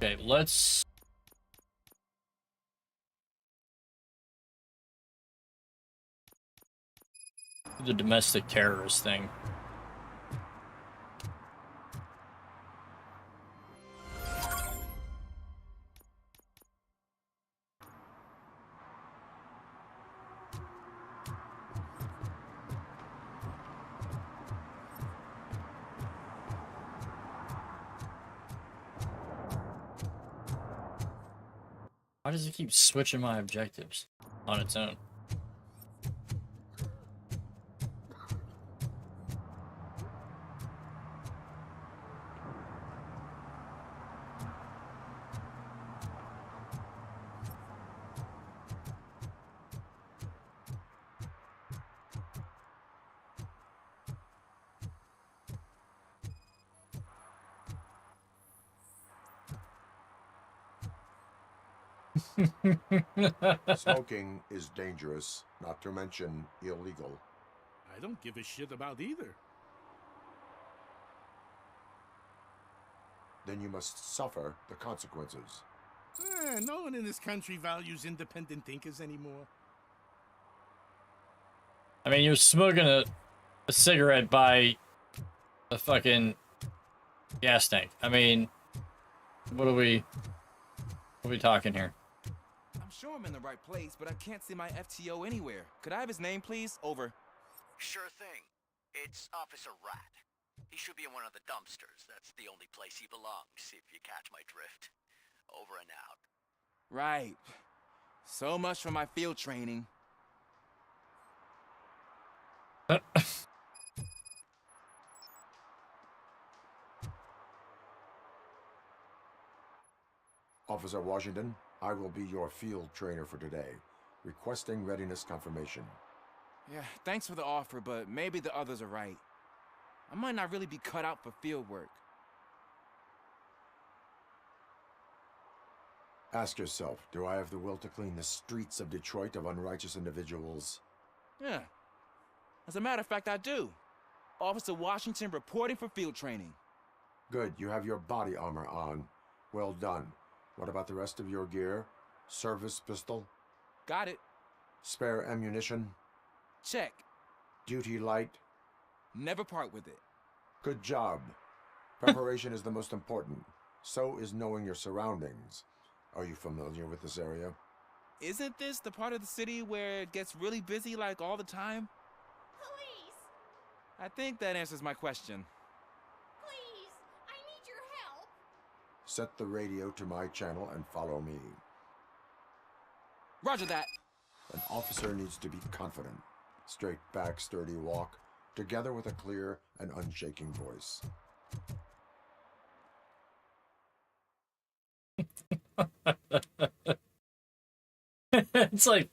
Okay, let's... do the domestic terrorist thing. Why does it keep switching my objectives on its own? Smoking is dangerous, not to mention illegal. I don't give a shit about either. Then you must suffer the consequences. No one in this country values independent thinkers anymore. I mean, you're smoking a cigarette by a fucking gas tank. I mean, what are we talking here? I'm sure I'm in the right place, but I can't see my FTO anywhere. Could I have his name, please? Over. Sure thing. It's Officer Rat. He should be in one of the dumpsters. That's the only place he belongs, if you catch my drift. Over and out. Right. So much for my field training. Officer Washington, I will be your field trainer for today. Requesting readiness confirmation. Yeah, thanks for the offer, but maybe the others are right. I might not really be cut out for field work. Ask yourself, do I have the will to clean the streets of Detroit of unrighteous individuals? Yeah. As a matter of fact, I do. Officer Washington reporting for field training. Good, you have your body armor on. Well done. What about the rest of your gear? Service pistol? Got it. Spare ammunition? Check. Duty light? Never part with it. Good job. Preparation is the most important. So is knowing your surroundings. Are you familiar with this area? Isn't this the part of the city where it gets really busy like all the time? Police! I think that answers my question. Please! I need your help! Set the radio to my channel and follow me. Roger that. An officer needs to be confident. Straight back, sturdy walk, together with a clear and unshaking voice. It's like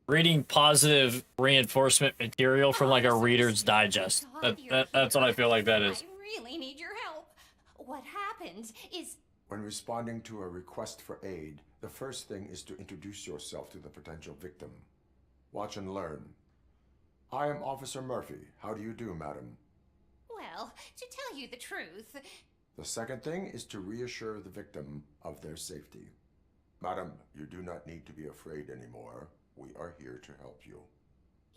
reading positive reinforcement material from like a Reader's Digest. That's what I feel like that is. I really need your help. What happened is... When responding to a request for aid, the first thing is to introduce yourself to the potential victim. Watch and learn. I am Officer Murphy. How do you do, madam? Well, to tell you the truth... The second thing is to reassure the victim of their safety. Madam, you do not need to be afraid anymore. We are here to help you.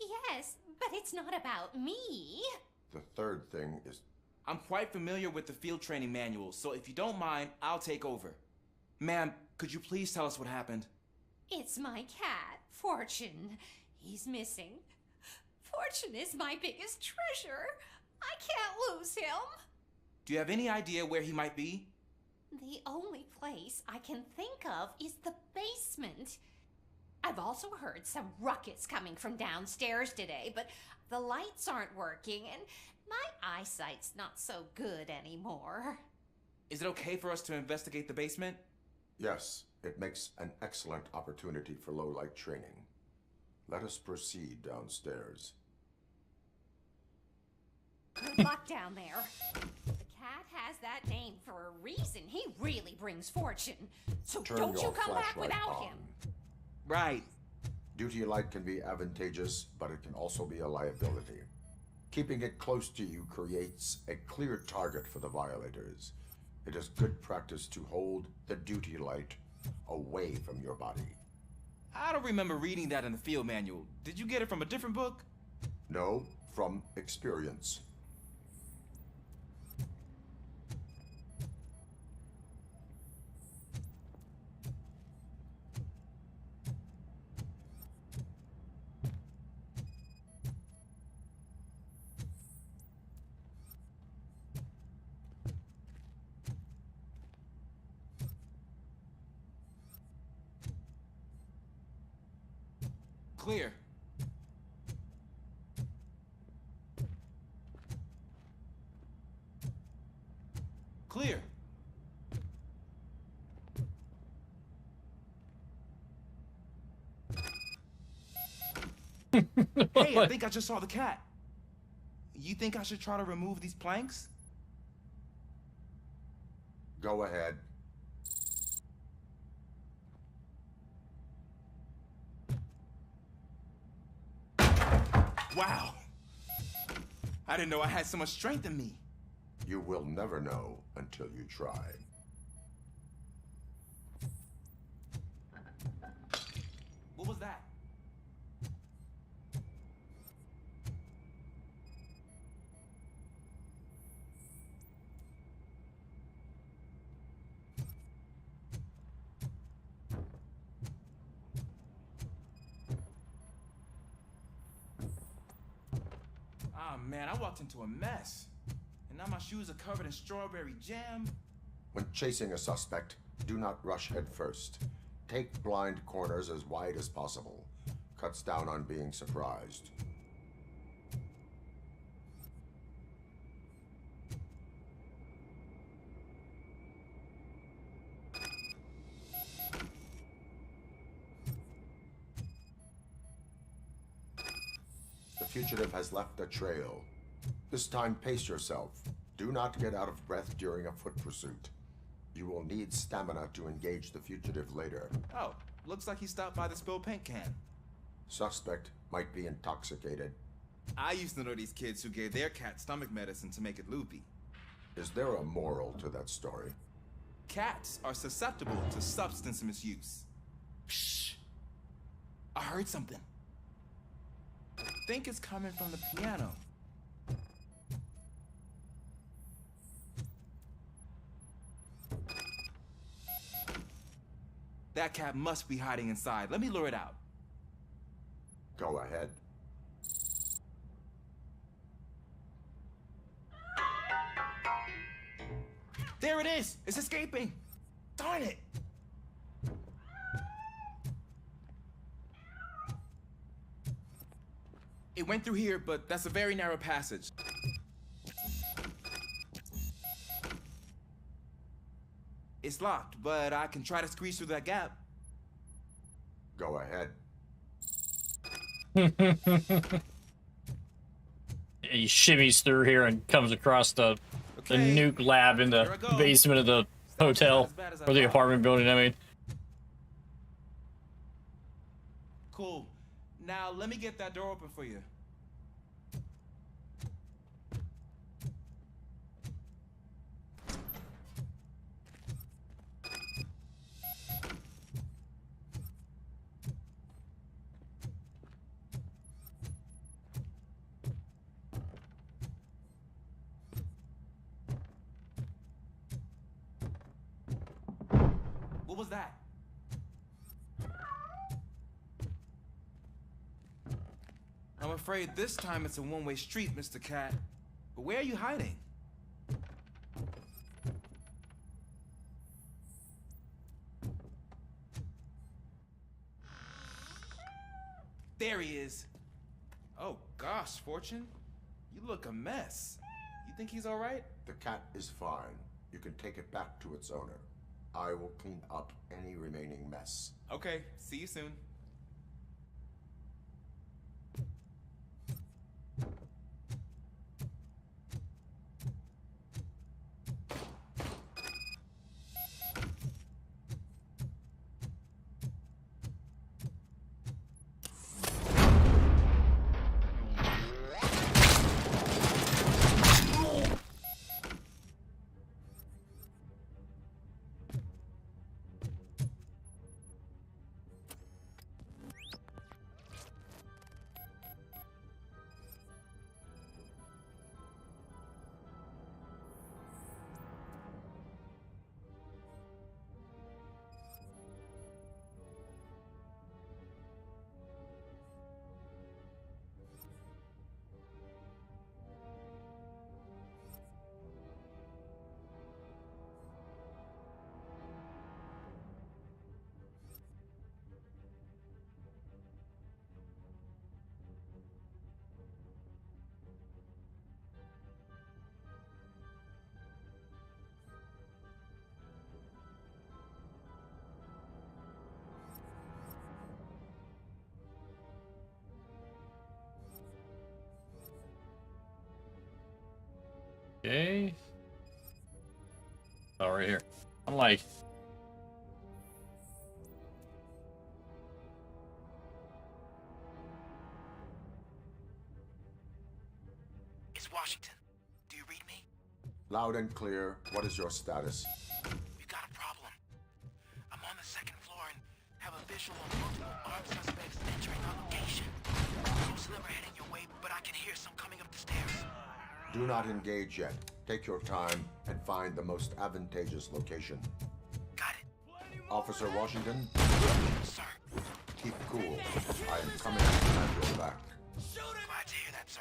Yes, but it's not about me. The third thing is... I'm quite familiar with the field training manual, so if you don't mind, I'll take over. Ma'am, could you please tell us what happened? It's my cat, Fortune. He's missing. Fortune is my biggest treasure. I can't lose him. Do you have any idea where he might be? The only place I can think of is the basement. I've also heard some ruckus coming from downstairs today, but the lights aren't working and my eyesight's not so good anymore. Is it okay for us to investigate the basement? Yes, it makes an excellent opportunity for low-light training. Let us proceed downstairs. Good luck down there. The cat has that name for a reason. He really brings fortune. So don't you come back without him. Right. Duty light can be advantageous, but it can also be a liability. Keeping it close to you creates a clear target for the violators. It is good practice to hold the duty light away from your body. I don't remember reading that in the field manual. Did you get it from a different book? No, from experience. Clear. Clear. Hey, I think I just saw the cat. You think I should try to remove these planks? Go ahead. Wow. I didn't know I had so much strength in me. You will never know until you try. What was that? Ah, man, I walked into a mess. And now my shoes are covered in strawberry jam. When chasing a suspect, do not rush head first. Take blind corners as wide as possible. Cuts down on being surprised. The fugitive has left a trail. This time, pace yourself. Do not get out of breath during a foot pursuit. You will need stamina to engage the fugitive later. Oh, looks like he stopped by the spilled paint can. Suspect might be intoxicated. I used to know these kids who gave their cat stomach medicine to make it loopy. Is there a moral to that story? Cats are susceptible to substance misuse. Shh. I heard something. I think it's coming from the piano. That cat must be hiding inside. Let me lure it out. Go ahead. There it is! It's escaping! Darn it! It went through here, but that's a very narrow passage. It's locked, but I can try to squeeze through that gap. Go ahead. He shimmies through here and comes across the nuke lab in the basement of the hotel, or the apartment building, I mean. Cool. Now, let me get that door open for you. What was that? I'm afraid this time it's a one-way street, Mr. Cat. But where are you hiding? There he is. Oh gosh, Fortune. You look a mess. You think he's all right? The cat is fine. You can take it back to its owner. I will clean up any remaining mess. Okay, see you soon. Okay. Oh, right here. I'm like... It's Washington. Do you read me? Loud and clear. What is your status? We've got a problem. I'm on the second floor and have a visual of multiple armed suspects entering our location. Most of them are heading your way, but I can hear some coming up the stairs. Do not engage yet. Take your time and find the most advantageous location. Got it. Officer Washington? Sir. Keep cool. I am coming at your back. Glad to hear that, sir.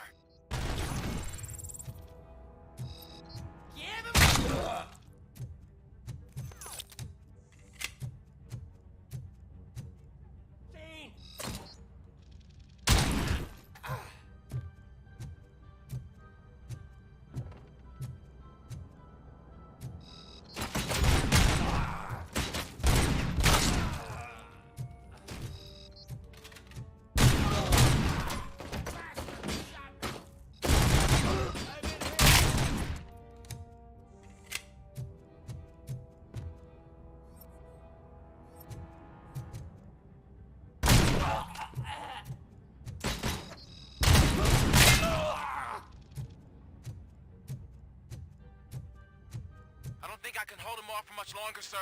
I can hold him off for much longer, sir.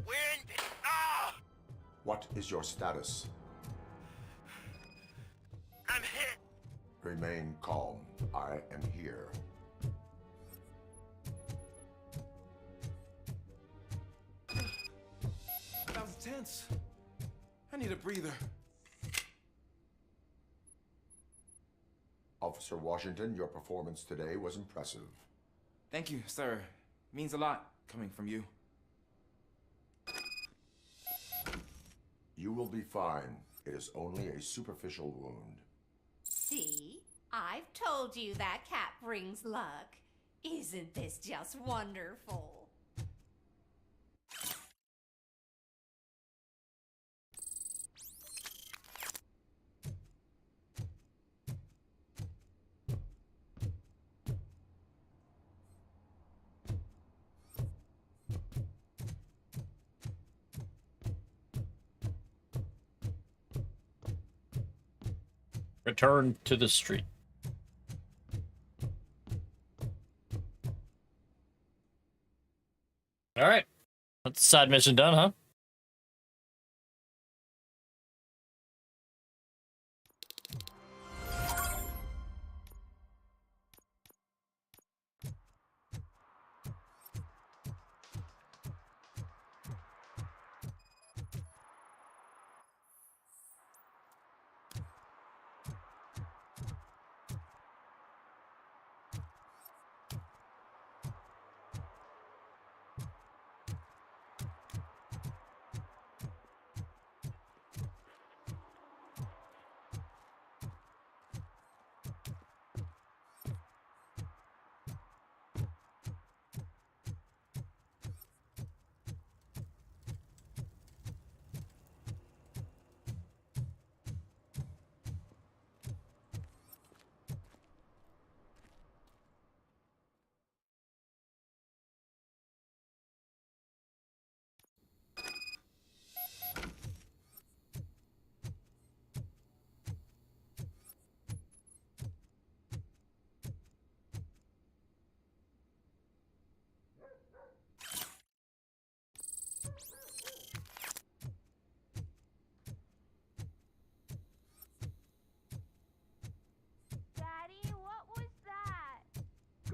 We're in... Ah! What is your status? I'm hit. Remain calm. I am here. That was tense. I need a breather. Officer Washington, your performance today was impressive. Thank you, sir. Means a lot coming from you. You will be fine. It is only a superficial wound. See? I've told you that cat brings luck. Isn't this just wonderful? Return to the street. All right. That's the side mission done, huh?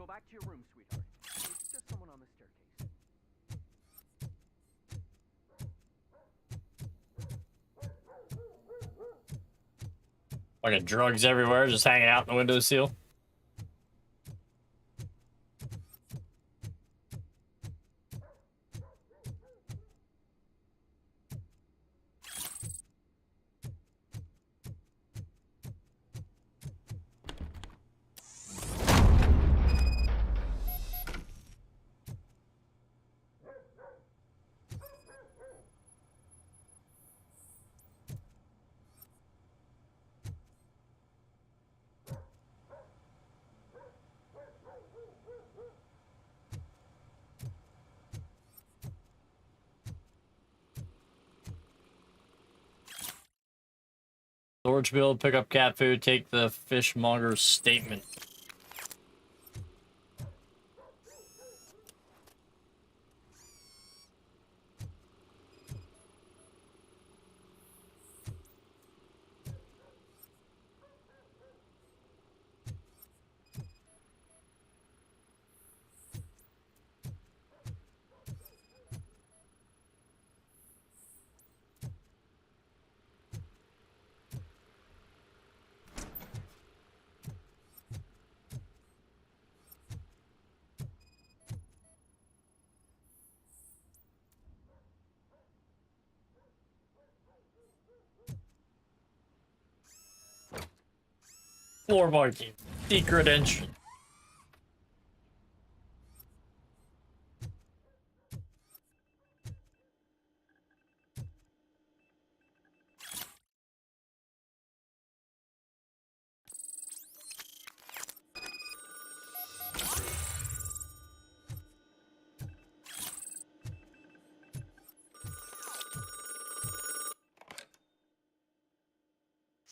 Back to your room, sweetheart. It's just someone on the staircase. Fucking drugs everywhere, just hanging out in the windowsill. Storage build, pick up cat food, take the fishmonger's statement. Floor marking. Secret entrance.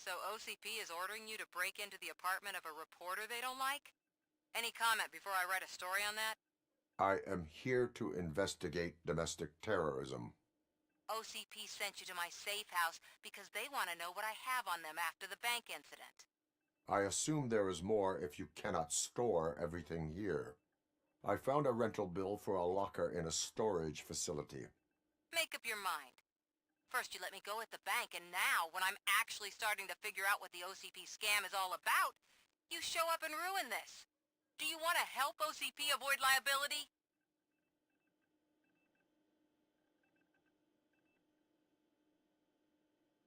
So OCP is ordering you to break into the apartment of a reporter they don't like? Any comment before I write a story on that? I am here to investigate domestic terrorism. OCP sent you to my safe house because they want to know what I have on them after the bank incident. I assume there is more if you cannot store everything here. I found a rental bill for a locker in a storage facility. Make up your mind. First you let me go at the bank, and now, when I'm actually starting to figure out what the OCP scam is all about, you show up and ruin this. Do you want to help OCP avoid liability?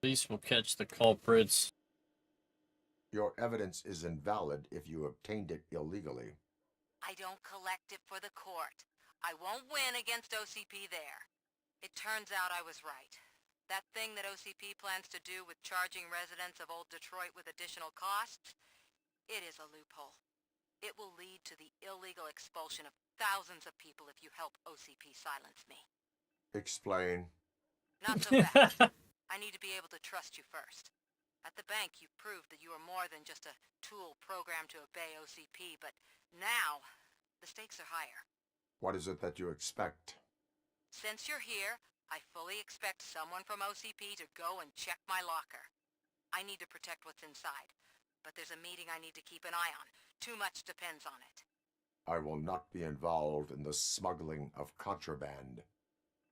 Police will catch the culprits. Your evidence is invalid if you obtained it illegally. I don't collect it for the court. I won't win against OCP there. It turns out I was right. That thing that OCP plans to do with charging residents of Old Detroit with additional costs, it is a loophole. It will lead to the illegal expulsion of thousands of people if you help OCP silence me. Explain. Not so fast. I need to be able to trust you first. At the bank, you proved that you are more than just a tool programmed to obey OCP, but now, the stakes are higher. What is it that you expect? Since you're here, I fully expect someone from OCP to go and check my locker. I need to protect what's inside, but there's a meeting I need to keep an eye on. Too much depends on it. I will not be involved in the smuggling of contraband.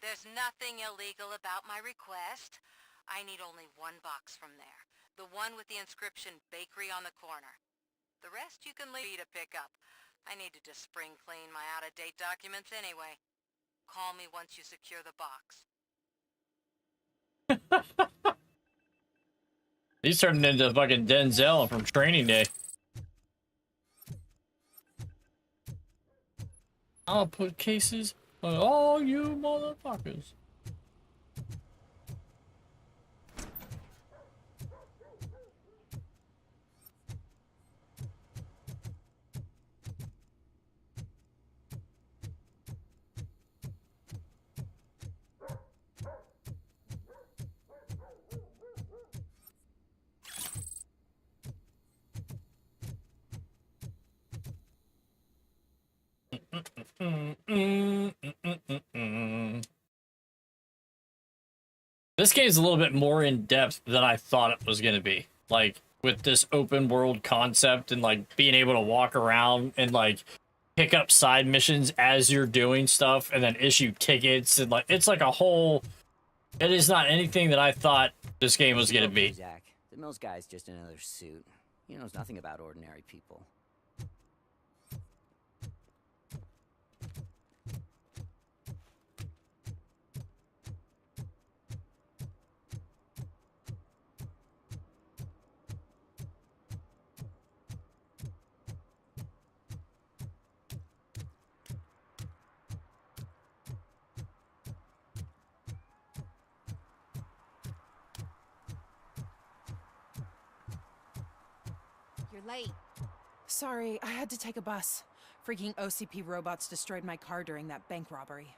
There's nothing illegal about my request. I need only one box from there. The one with the inscription Bakery on the corner. The rest you can leave to pick up. I need to just spring clean my out-of-date documents anyway. Call me once you secure the box. He's turning into fucking Denzel from Training Day. I'll put cases on all you motherfuckers. This game's a little bit more in depth than I thought it was gonna be. Like, with this open world concept and like being able to walk around and like pick up side missions as you're doing stuff and then issue tickets and like it's like a whole. It is not anything that I thought this game was gonna be. Zach, the Mills guy's just another suit. He knows nothing about ordinary people. You're late. Sorry, I had to take a bus. Freaking OCP robots destroyed my car during that bank robbery.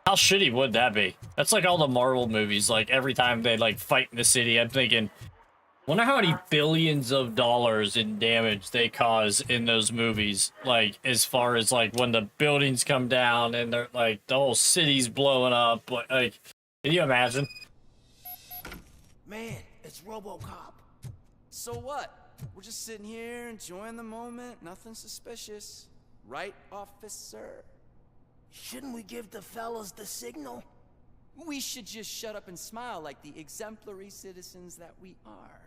How shitty would that be? That's like all the Marvel movies. Like every time they like fight in the city, I'm thinking, wonder how many billions of dollars in damage they cause in those movies. Like as far as like when the buildings come down and they're like the whole city's blowing up. Like can you imagine? Man, it's Robocop. So what? We're just sitting here enjoying the moment, nothing suspicious. Right, officer? Shouldn't we give the fellas the signal? We should just shut up and smile like the exemplary citizens that we are.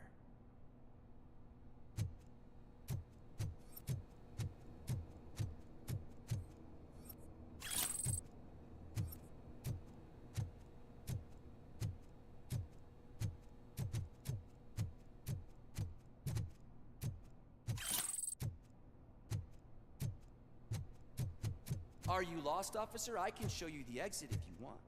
Are you lost, officer? I can show you the exit if you want.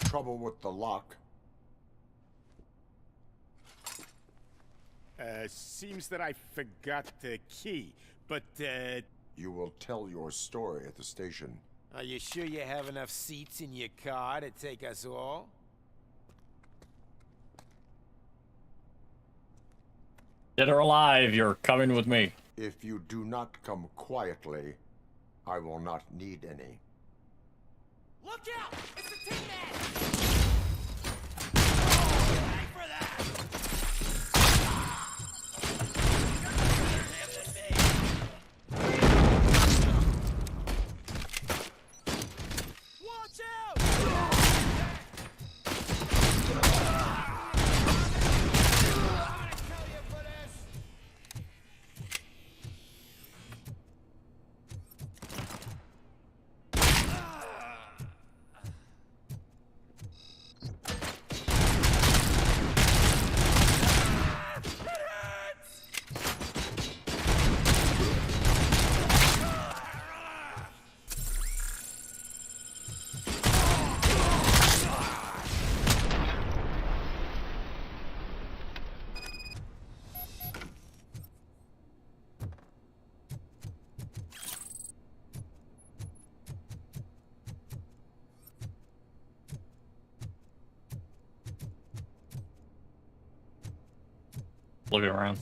Trouble with the lock. Seems that I forgot the key, but, You will tell your story at the station. Are you sure you have enough seats in your car to take us all? Dead or alive, you're coming with me. If you do not come quietly, I will not need any. Look out! It's a tin man! Look around.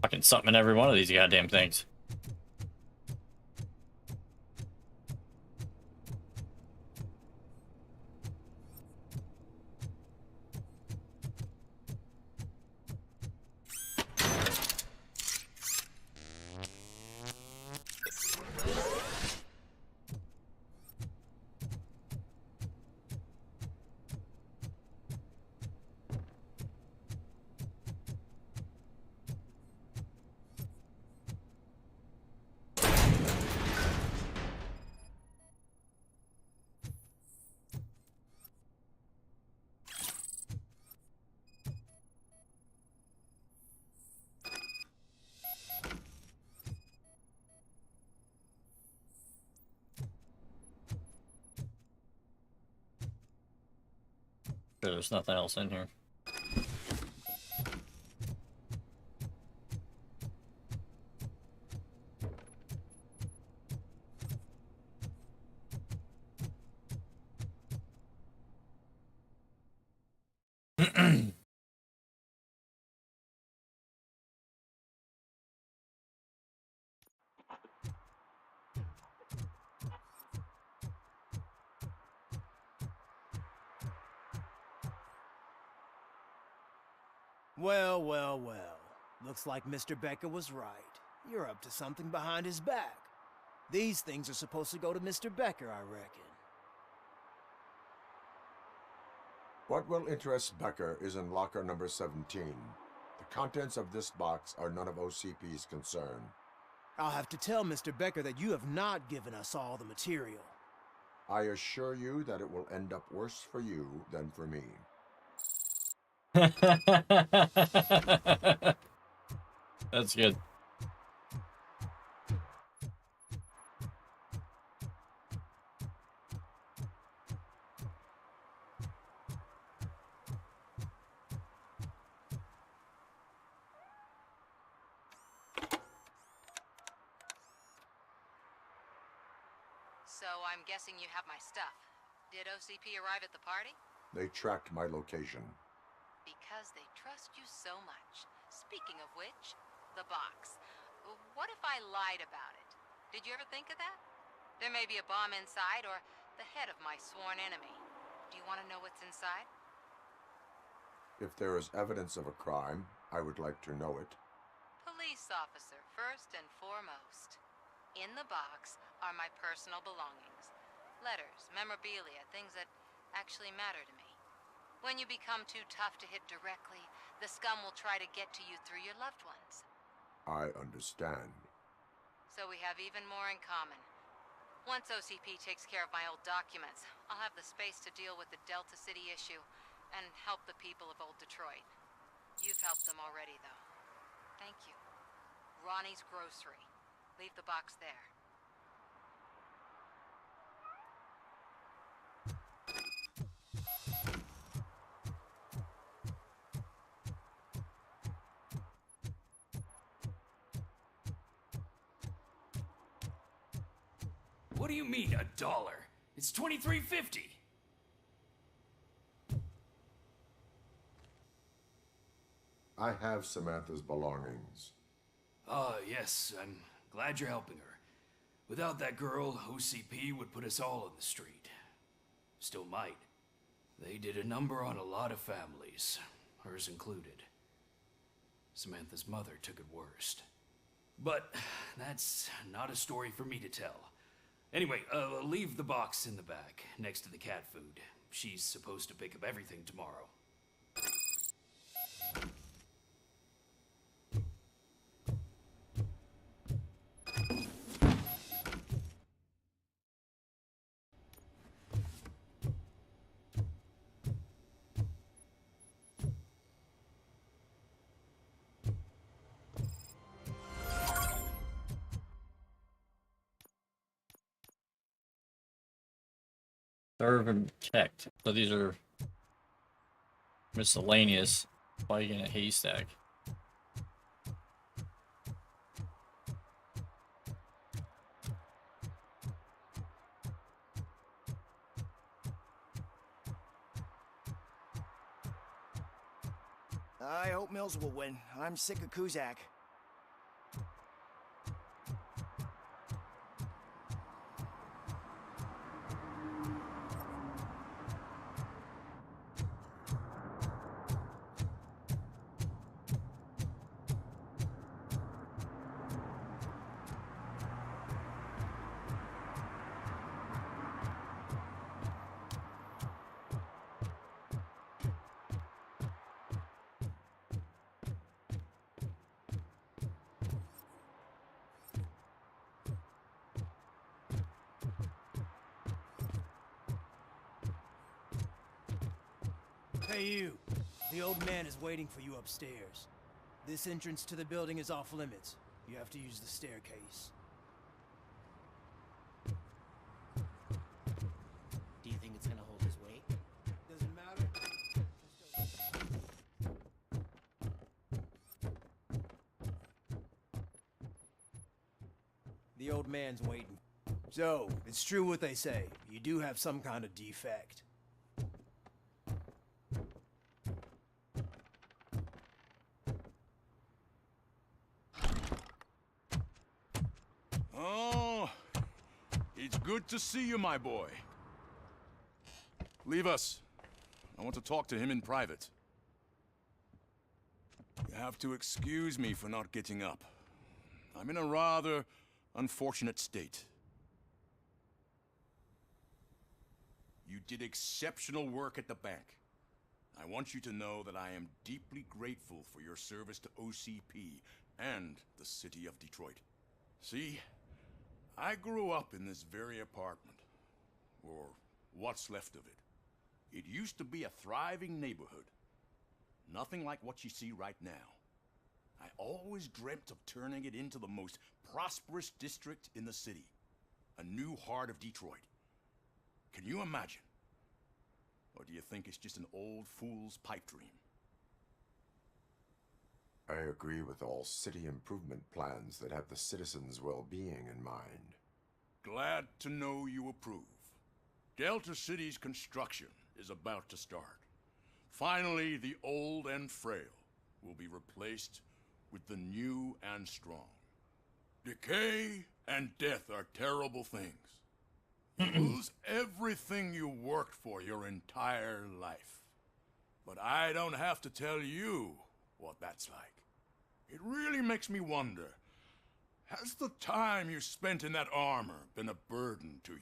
Fucking something in every one of these goddamn things. There's nothing else in here. Well, well, well. Looks like Mr. Becker was right. You're up to something behind his back. These things are supposed to go to Mr. Becker, I reckon. What will interest Becker is in locker number 17. The contents of this box are none of OCP's concern. I'll have to tell Mr. Becker that you have not given us all the material. I assure you that it will end up worse for you than for me. That's good. So I'm guessing you have my stuff. Did OCP arrive at the party? They tracked my location. Because they trust you so much. Speaking of which, the box. What if I lied about it? Did you ever think of that? There may be a bomb inside or the head of my sworn enemy. Do You want to know what's inside? If there is evidence of a crime, I would like to know it. Police officer, first and foremost. In the box are my personal belongings. Letters, memorabilia, things that actually matter to me. When you become too tough to hit directly, the scum will try to get to you through your loved ones. I understand. So we have even more in common. Once OCP takes care of my old documents, I'll have the space to deal with the Delta City issue and help the people of Old Detroit. You've helped them already, though. Thank you. Ronnie's Grocery. Leave the box there. What do you mean, $1? It's $23.50. I have Samantha's belongings. Yes, I'm glad you're helping her. Without that girl, OCP would put us all on the street. Still might. They did a number on a lot of families, hers included. Samantha's mother took it worst. But that's not a story for me to tell. Anyway, leave the box in the back, next to the cat food. She's supposed to pick up everything tomorrow. Serve and protect. So these are miscellaneous. Like in a haystack. I hope Mills will win. I'm sick of Kuzak. Hey you, the old man is waiting for you upstairs. This entrance to the building is off limits. You have to use the staircase. Do you think it's gonna hold his weight? Doesn't matter. The old man's waiting. So, it's true what they say. You do have some kind of defect. Oh, it's good to see you, my boy. Leave us. I want to talk to him in private. You have to excuse me for not getting up. I'm in a rather unfortunate state. You did exceptional work at the bank. I want you to know that I am deeply grateful for your service to OCP and the city of Detroit. See, I grew up in this very apartment, or what's left of it. It used to be a thriving neighborhood. Nothing like what you see right now. I always dreamt of turning it into the most prosperous district in the city. A new heart of Detroit. Can you imagine? Or do you think it's just an old fool's pipe dream? I agree with all city improvement plans that have the citizens' well-being in mind. Glad to know you approve. Delta City's construction is about to start. Finally, the old and frail will be replaced with the new and strong. Decay and death are terrible things. Lose everything you worked for your entire life. But I don't have to tell you what that's like. It really makes me wonder, has the time you spent in that armor been a burden to you?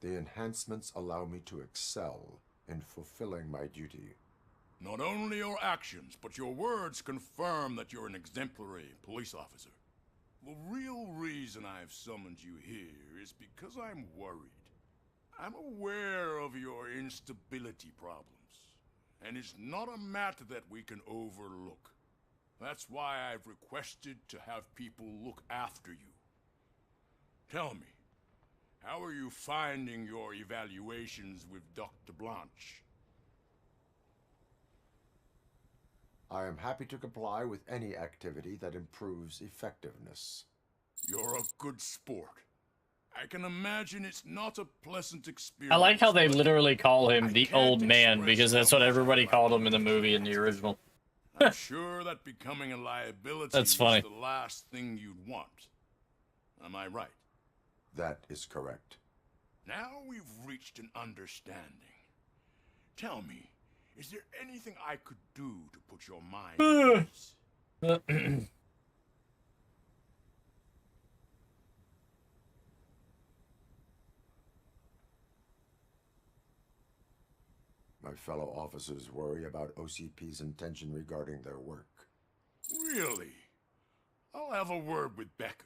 The enhancements allow me to excel in fulfilling my duty. Not only your actions, but your words confirm that you're an exemplary police officer. The real reason I've summoned you here is because I'm worried. I'm aware of your instability problems, and it's not a matter that we can overlook. That's why I've requested to have people look after you. Tell me, how are you finding your evaluations with Dr. Blanche? I am happy to comply with any activity that improves effectiveness. You're a good sport. I can imagine it's not a pleasant experience. I like how they literally call him the old man, because that's what everybody called him in the movie in the original. I'm sure that becoming a liability That's funny. is the last thing you'd want. Am I right? That is correct. Now we've reached an understanding. Tell me, is there anything I could do to put your mind at ease? My fellow officers worry about OCP's intention regarding their work. Really? I'll have a word with Becker.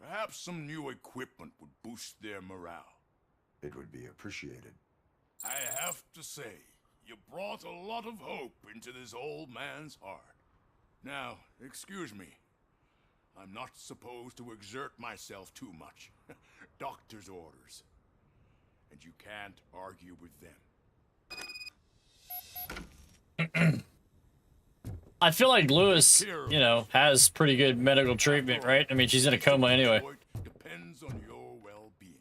Perhaps some new equipment would boost their morale. It would be appreciated. I have to say, you brought a lot of hope into this old man's heart. Now, excuse me. I'm not supposed to exert myself too much. Doctor's orders. And you can't argue with them. I feel like Lewis, you know, has pretty good medical treatment, right? I mean, she's in a coma anyway. Depends on your well-being.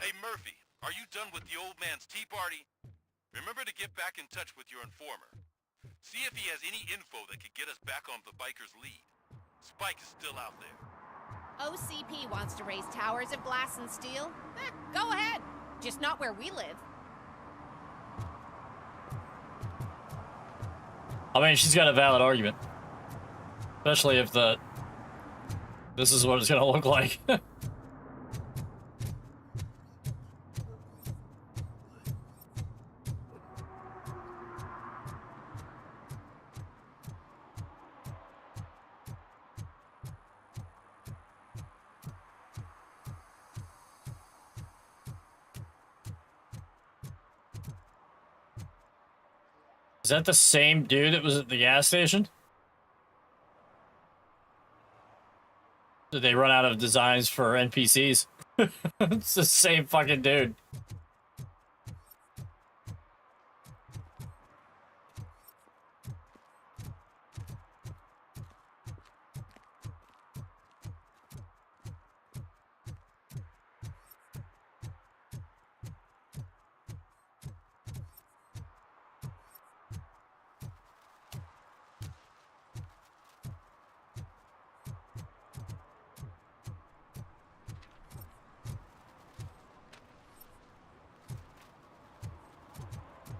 Hey, Murphy, are you done with the old man's tea party? Remember to get back in touch with your informer. See if he has any info that could get us back on the biker's lead. Spike is still out there. OCP wants to raise towers of glass and steel? Go ahead. Just not where we live. I mean, she's got a valid argument. Especially if this is what it's gonna look like. Is that the same dude that was at the gas station? Did they run out of designs for NPCs? It's the same fucking dude.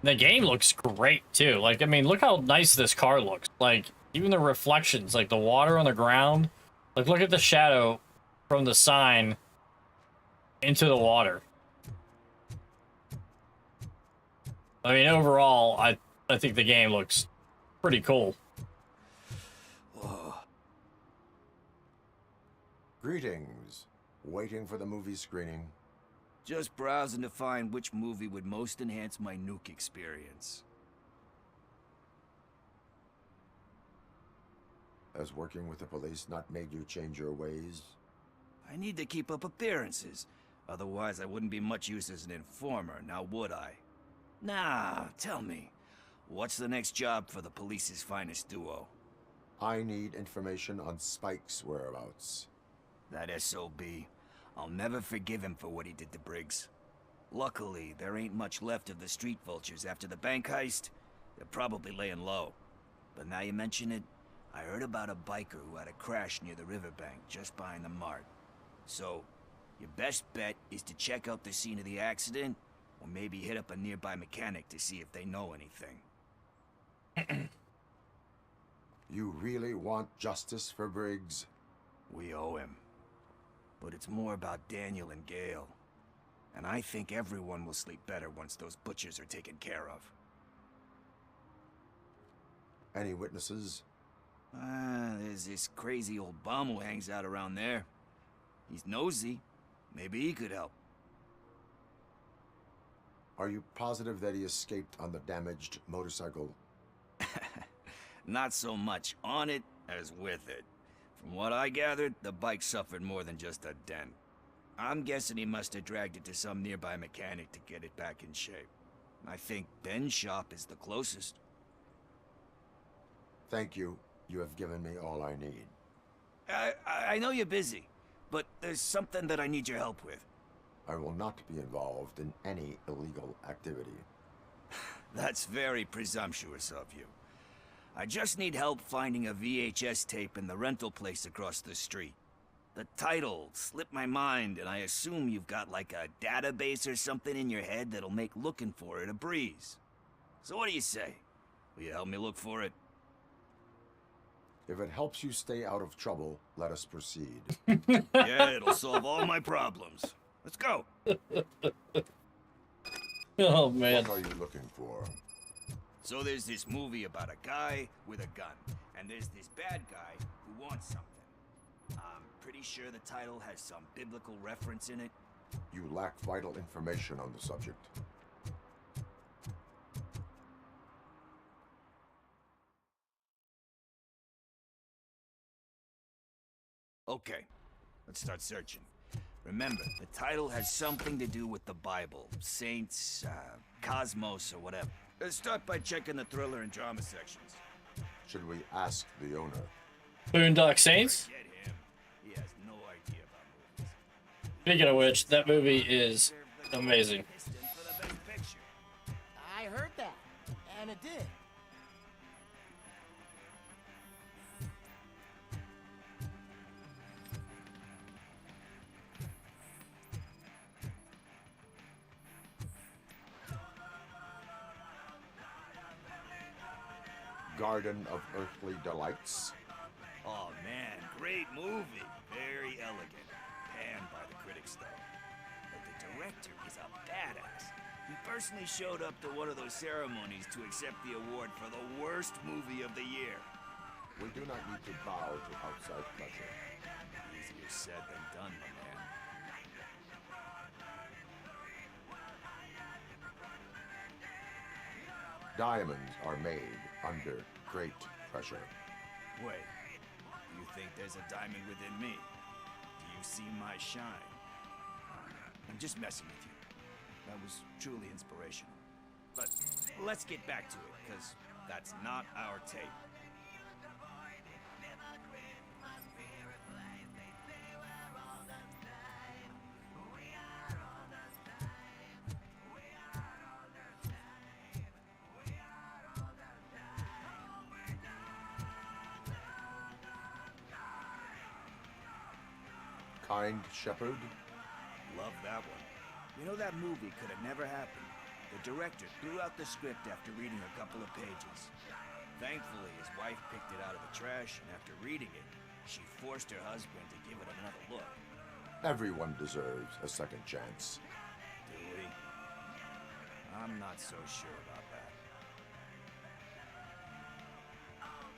The game looks great too. Like, I mean, look how nice this car looks. Like, even the reflections, like the water on the ground. Like, look at the shadow from the sign into the water. I mean, overall, I think the game looks pretty cool. Greetings. Waiting for the movie screening. Just browsing to find which movie would most enhance my nuke experience. Has working with the police not made you change your ways? I need to keep up appearances. Otherwise, I wouldn't be much use as an informer, now would I? Nah, tell me. What's the next job for the police's finest duo? I need information on Spike's whereabouts. That SOB. I'll never forgive him for what he did to Briggs. Luckily, there ain't much left of the street vultures after the bank heist. They're probably laying low. But now you mention it, I heard about a biker who had a crash near the riverbank just behind the mart. So, your best bet is to check out the scene of the accident, or maybe hit up a nearby mechanic to see if they know anything. You really want justice for Briggs? We owe him. But it's more about Daniel and Gale. And I think everyone will sleep better once those butchers are taken care of. Any witnesses? There's this crazy old bum who hangs out around there. He's nosy. Maybe he could help. Are you positive that he escaped on the damaged motorcycle? Not so much on it as with it. From what I gathered, the bike suffered more than just a dent. I'm guessing he must have dragged it to some nearby mechanic to get it back in shape. I think Ben's shop is the closest. Thank you. You have given me all I need. I know you're busy, but there's something that I need your help with. I will not be involved in any illegal activity. That's very presumptuous of you. I just need help finding a VHS tape in the rental place across the street. The title slipped my mind, and I assume you've got like a database or something in your head that'll make looking for it a breeze. So what do you say? Will you help me look for it? If it helps you stay out of trouble, let us proceed. Yeah, it'll solve all my problems. Let's go. Oh, man. What are you looking for? So there's this movie about a guy with a gun, and there's this bad guy who wants something. I'm pretty sure the title has some biblical reference in it. You lack vital information on the subject. Okay, let's start searching. Remember, the title has something to do with the Bible, saints, cosmos, or whatever. Let's start by checking the thriller and drama sections. Should we ask the owner? Boondock Saints? Get him. He has no idea about movies. Speaking of which, that movie is amazing. I heard that, and it did. Garden of Earthly Delights. Oh man, great movie. Very elegant. Panned by the critics though. But the director is a badass. He personally showed up to one of those ceremonies to accept the award for the worst movie of the year. We do not need to bow to outside pressure. Easier said than done, my man. Diamonds are made under great pressure. Wait, you think there's a diamond within me? Do you see my shine? I'm just messing with you. That was truly inspirational. But let's get back to it, because that's not our tape. Kind Shepherd? Love that one. You know, that movie could have never happened. The director threw out the script after reading a couple of pages. Thankfully, his wife picked it out of the trash, and after reading it, she forced her husband to give it another look. Everyone deserves a second chance. Do we? I'm not so sure about that.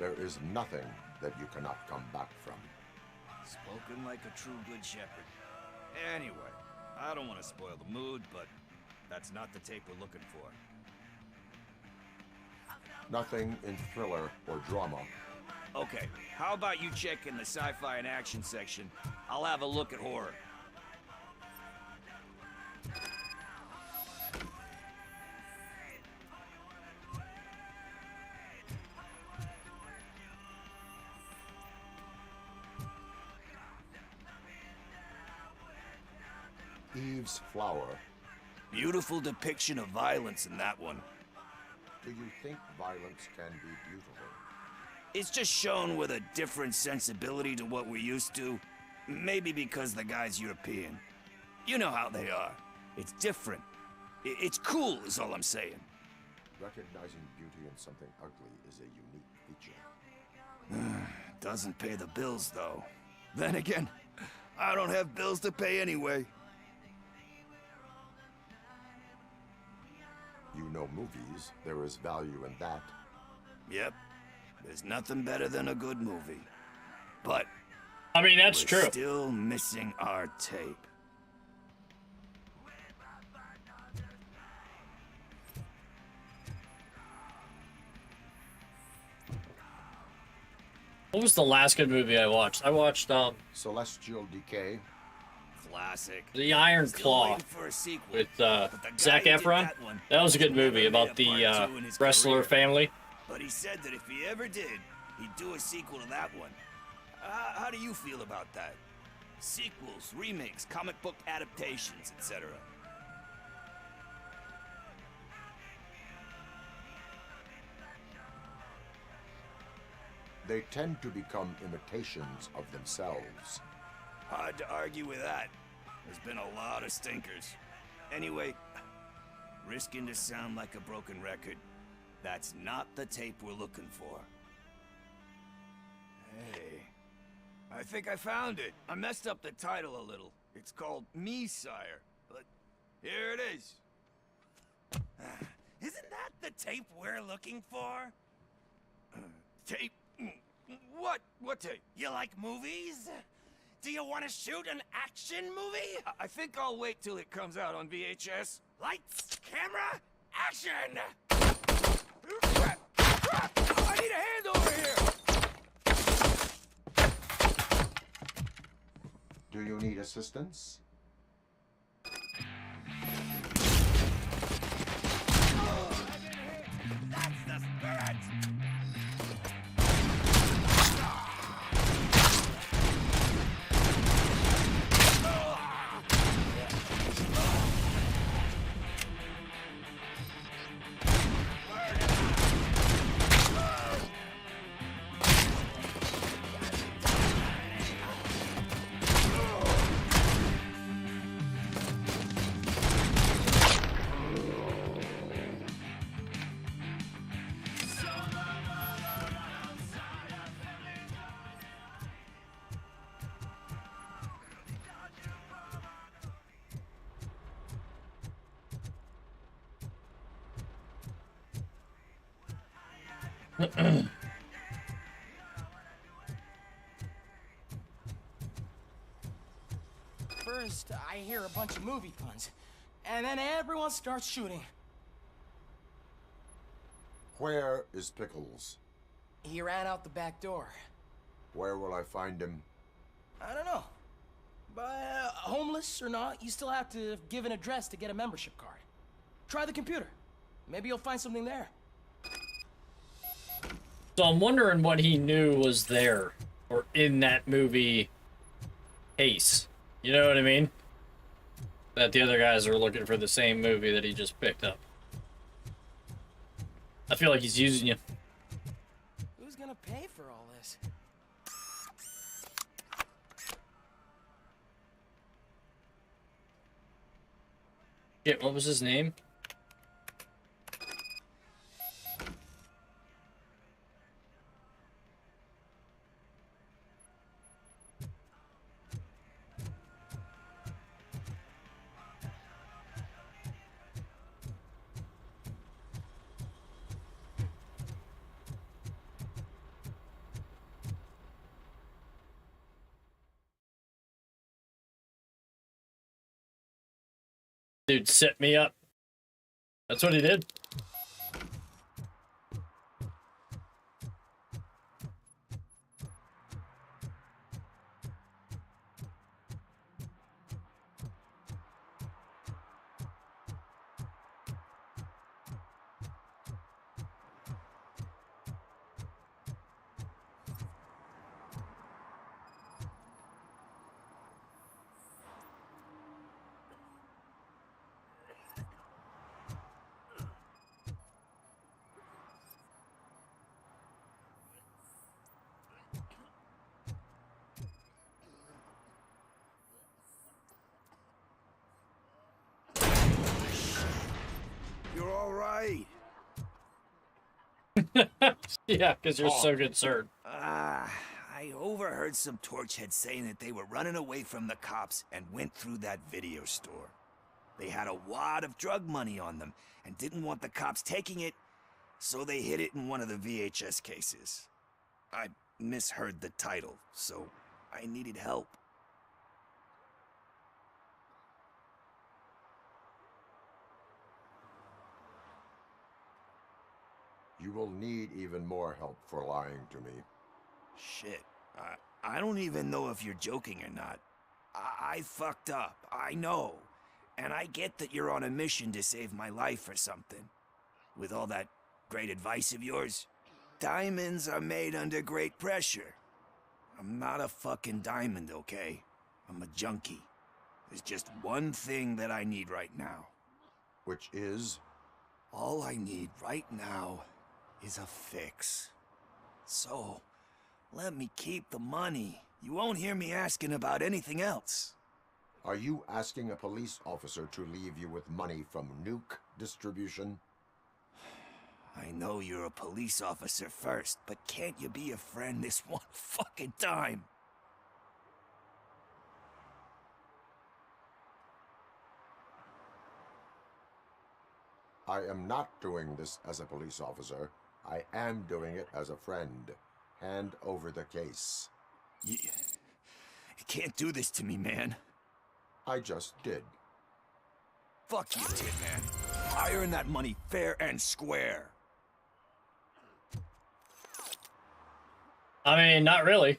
There is nothing that you cannot come back from. Spoken like a true good shepherd. Anyway, I don't want to spoil the mood, but that's not the tape we're looking for. Nothing in thriller or drama Okay, how about you check in the sci-fi and action section? I'll have a look at horror. Eve's Flower. Beautiful depiction of violence in that one. Do you think violence can be beautiful? It's just shown with a different sensibility to what we're used to. Maybe because the guy's European. You know how they are. It's different. It's cool is all I'm saying. Recognizing beauty in something ugly is a unique feature. Doesn't pay the bills, though. Then again, I don't have bills to pay anyway. You know movies. There is value in that. Yep. There's nothing better than a good movie. But I mean, that's we're true. Still missing our tape. What was the last good movie I watched? I watched Celestial Decay. Classic. The Iron Claw with Zac Efron. That was a good movie about the wrestler family. But he said that if he ever did, he'd do a sequel to that one. How do you feel about that? Sequels, remakes, comic book adaptations, etc. They tend to become imitations of themselves. Hard to argue with that. There's been a lot of stinkers. Anyway, risking to sound like a broken record, that's not the tape we're looking for. Hey, I think I found it. I messed up the title a little. It's called Me, Sire, but here it is. Isn't that the tape we're looking for? Tape? What tape? You like movies? Do you want to shoot an action movie? I think I'll wait till it comes out on VHS. Lights, camera, action! I need a hand over here! Do you need assistance? That's the spirit! First, I hear a bunch of movie puns, and then everyone starts shooting. Where is Pickles? He ran out the back door. Where will I find him? I don't know. But homeless or not, you still have to give an address to get a membership card. Try the computer. Maybe you'll find something there. So I'm wondering what he knew was there or in that movie case. You know what I mean? That the other guys are looking for the same movie that he just picked up. I feel like he's using you. Who's gonna pay for all this? Shit, what was his name? Dude set me up. That's what he did. right? Yeah, because you're so concerned. I overheard some torchheads saying that they were running away from the cops and went through that video store. They had a wad of drug money on them and didn't want the cops taking it, so they hid it in one of the VHS cases. I misheard the title, so I needed help. You will need even more help for lying to me. Shit, I don't even know if you're joking or not. I fucked up, I know. And I get that you're on a mission to save my life or something. With all that great advice of yours, diamonds are made under great pressure. I'm not a fucking diamond, okay? I'm a junkie. There's just one thing that I need right now. Which is? All I need right now is a fix. So, let me keep the money. You won't hear me asking about anything else. Are you asking a police officer to leave you with money from nuke distribution? I know you're a police officer first, but can't you be a friend this one fucking time? I am not doing this as a police officer. I am doing it as a friend. Hand over the case. You can't do this to me, man. I just did. Fuck you, Tin Man. I earned that money fair and square. I mean, not really.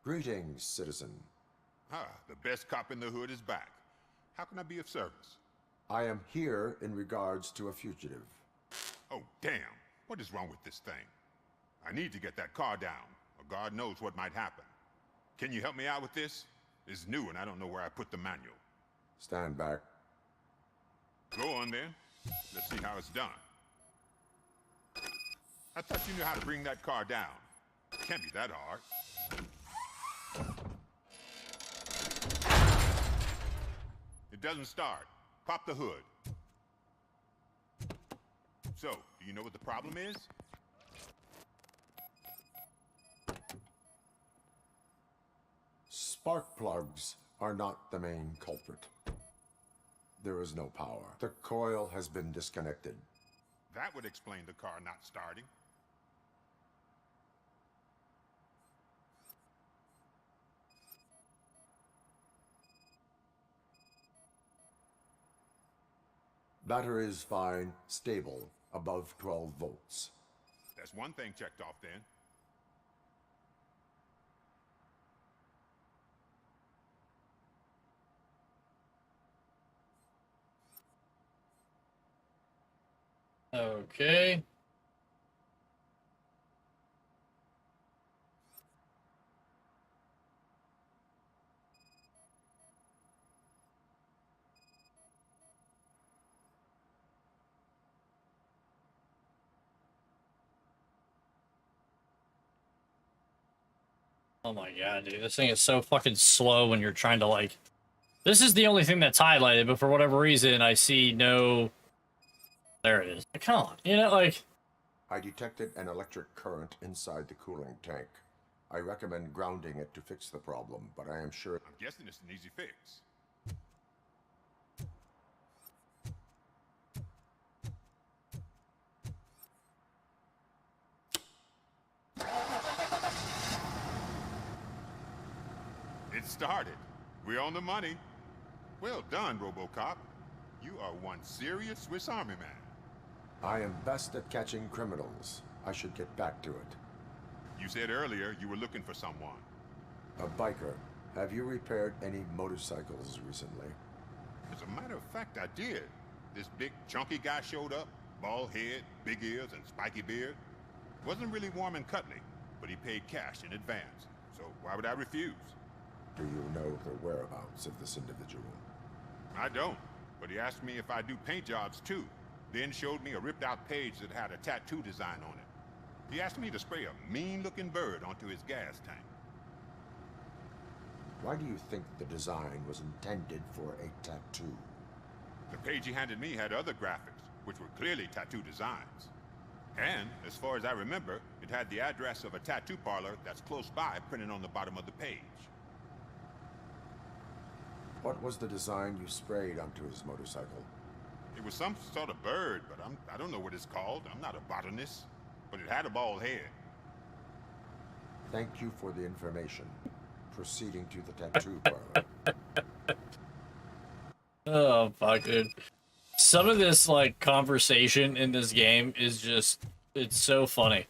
Greetings, citizen. The best cop in the hood is back. How can I be of service? I am here in regards to a fugitive. Oh, damn. What is wrong with this thing? I need to get that car down, or God knows what might happen. Can you help me out with this? It's new and I don't know where I put the manual. Stand back. Go on then. Let's see how it's done. I thought you knew how to bring that car down. Can't be that hard. It doesn't start. Pop the hood. So, do you know what the problem is? Spark plugs are not the main culprit. There is no power. The coil has been disconnected. That would explain the car not starting. Battery is fine, stable, above 12 volts. That's one thing checked off then. Okay. Oh my god, dude. This thing is so fucking slow when you're trying to, like... This is the only thing that's highlighted, but for whatever reason, I see no... There it is. Come on. You know, like... I detected an electric current inside the cooling tank. I recommend grounding it to fix the problem, but I am sure... I'm guessing it's an easy fix. It started. We're on the money. Well done, Robocop. You are one serious Swiss Army man. I am best at catching criminals. I should get back to it. You said earlier you were looking for someone. A biker. Have you repaired any motorcycles recently? As a matter of fact, I did. This big, chunky guy showed up. Bald head, big ears, and spiky beard. Wasn't really warm and cuddly, but he paid cash in advance. So why would I refuse? Do you know the whereabouts of this individual? I don't, but he asked me if I do paint jobs too. Then showed me a ripped out page that had a tattoo design on it. He asked me to spray a mean-looking bird onto his gas tank. Why do you think the design was intended for a tattoo? The page he handed me had other graphics, which were clearly tattoo designs. And, as far as I remember, it had the address of a tattoo parlor that's close by printed on the bottom of the page. What was the design you sprayed onto his motorcycle? It was some sort of bird, but I don't know what it's called. I'm not a botanist. But it had a bald head. Thank you for the information. Proceeding to the tattoo parlor. Oh, fuck, dude. Some of this, like, conversation in this game is just... It's so funny.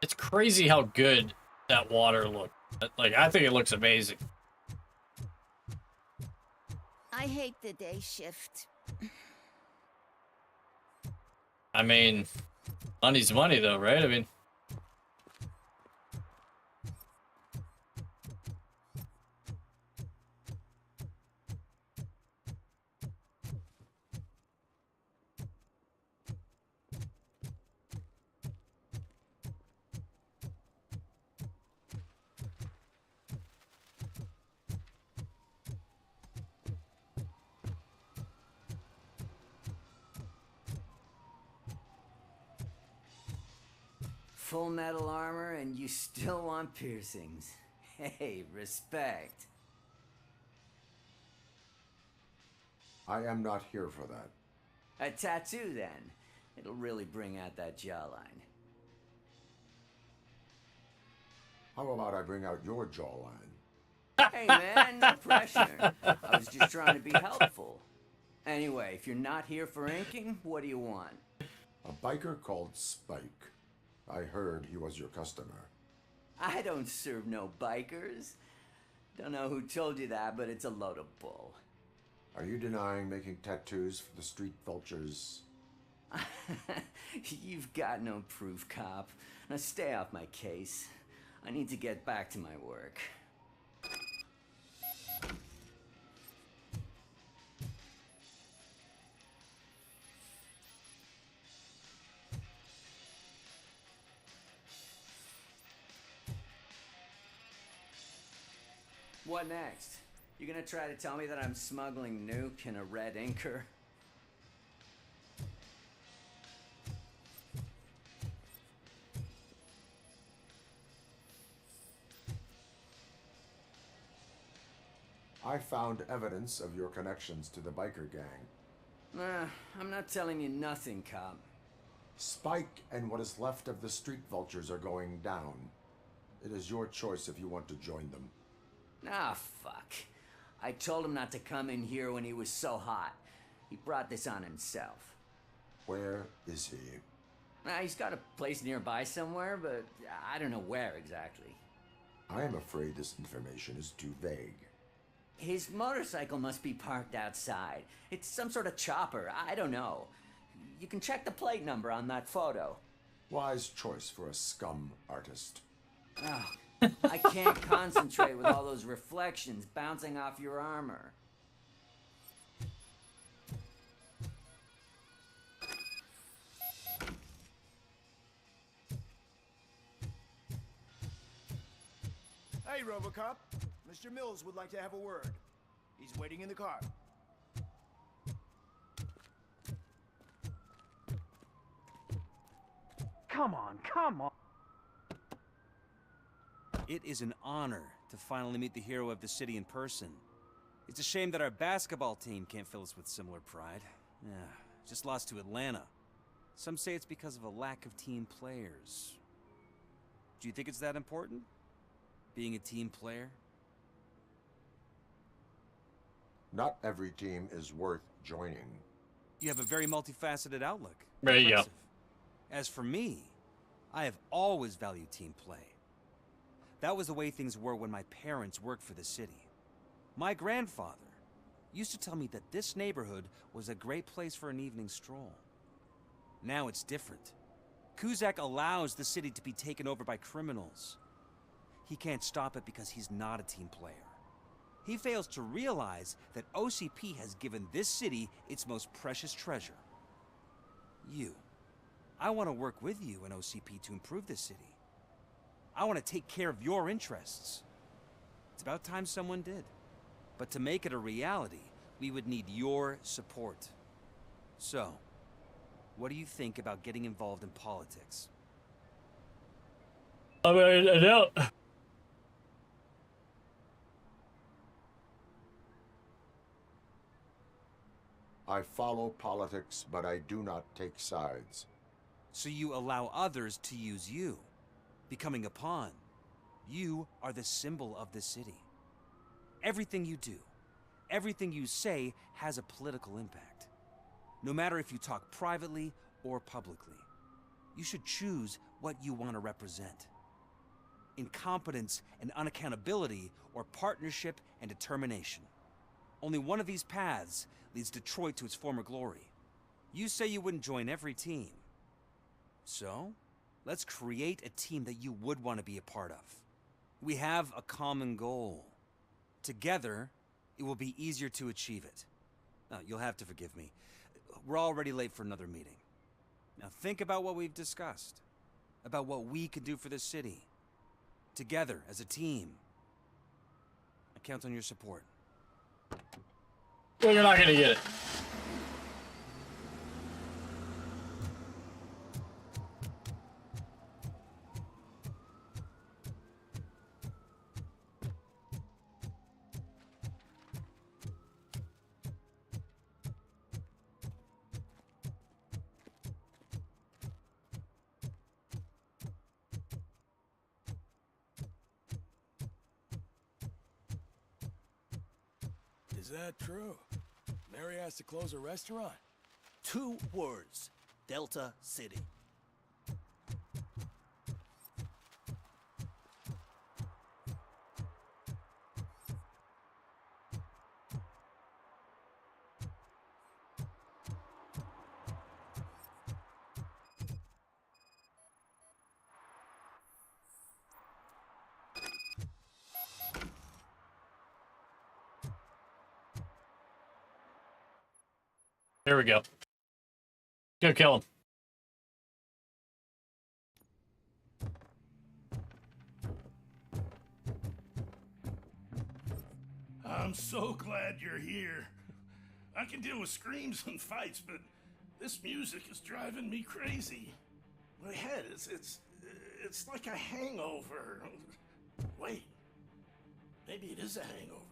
It's crazy how good that water looked. Like, I think it looks amazing. I hate the day shift. I mean, money's money, though, right? I mean... Full metal armor and you still want piercings. Hey, respect. I am not here for that. A tattoo, then. It'll really bring out that jawline. How about I bring out your jawline? Hey, man, no pressure. I was just trying to be helpful. Anyway, if you're not here for inking, what do you want? A biker called Spike. I heard he was your customer. I don't serve no bikers. Don't know who told you that, but it's a load of bull. Are you denying making tattoos for the street vultures? You've got no proof, cop. Now stay off my case. I need to get back to my work. What next? You gonna try to tell me that I'm smuggling nuke in a red inker? I found evidence of your connections to the biker gang. Nah, I'm not telling you nothing, cop. Spike and what is left of the street vultures are going down. It is your choice if you want to join them. Ah, fuck. I told him not to come in here when he was so hot. He brought this on himself. Where is he? He's got a place nearby somewhere, but I don't know where exactly. I am afraid this information is too vague. His motorcycle must be parked outside. It's some sort of chopper. I don't know. You can check the plate number on that photo. Wise choice for a scum artist. Oh, I can't concentrate with all those reflections bouncing off your armor. Hey, Robocop. Mr. Mills would like to have a word. He's waiting in the car. Come on, come on. It is an honor to finally meet the hero of the city in person. It's a shame that our basketball team can't fill us with similar pride. Yeah, just lost to Atlanta. Some say it's because of a lack of team players. Do you think it's that important? Being a team player? Not every team is worth joining. You have a very multifaceted outlook. There you go. Impressive. As for me, I have always valued team play. That was the way things were when my parents worked for the city. My grandfather used to tell me that this neighborhood was a great place for an evening stroll. Now it's different. Kuzak allows the city to be taken over by criminals. He can't stop it because he's not a team player. He fails to realize that OCP has given this city its most precious treasure. You. I want to work with you and OCP to improve this city. I want to take care of your interests. It's about time someone did. But to make it a reality, we would need your support. So, what do you think about getting involved in politics? I mean, I don't. I follow politics, but I do not take sides. So you allow others to use you, becoming a pawn. You are the symbol of the city. Everything you do, everything you say has a political impact. No matter if you talk privately or publicly, you should choose what you want to represent. Incompetence and unaccountability, or partnership and determination. Only one of these paths leads Detroit to its former glory. You say you wouldn't join every team. So, let's create a team that you would want to be a part of. We have a common goal. Together, it will be easier to achieve it. Now, you'll have to forgive me. We're already late for another meeting. Now think about what we've discussed. About what we can do for this city. Together, as a team. I count on your support. Well, you're not gonna get it. Is that true? Mary has to close a restaurant? 2 words. Delta City. There we go. Go kill him. I'm so glad you're here. I can deal with screams and fights, but this music is driving me crazy. My head, it's like a hangover. Wait, maybe it is a hangover.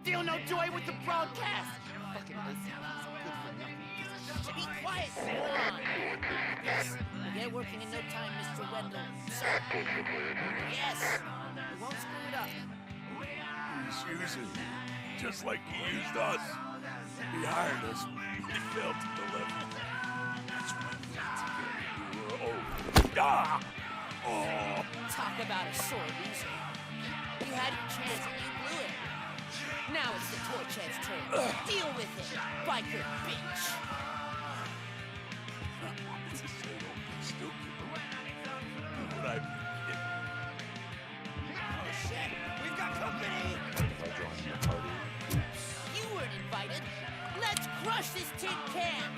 Still no joy with the broadcast. Fucking OCP's good for nothing. Be quiet, Salon. Yes, we'll get working in no time, Mr. Wendell. Sir. Yes, we won't screw it up. He's using you, just like he used us. He hired us. He failed to deliver. That's why we need to get you. Ah! Oh! Talk about a sore loser. You had your chance and you blew it. Now it's the torch head's turn. Deal with it. biker bitch. But Oh shit, we've got company! You weren't invited. Let's crush this tin can!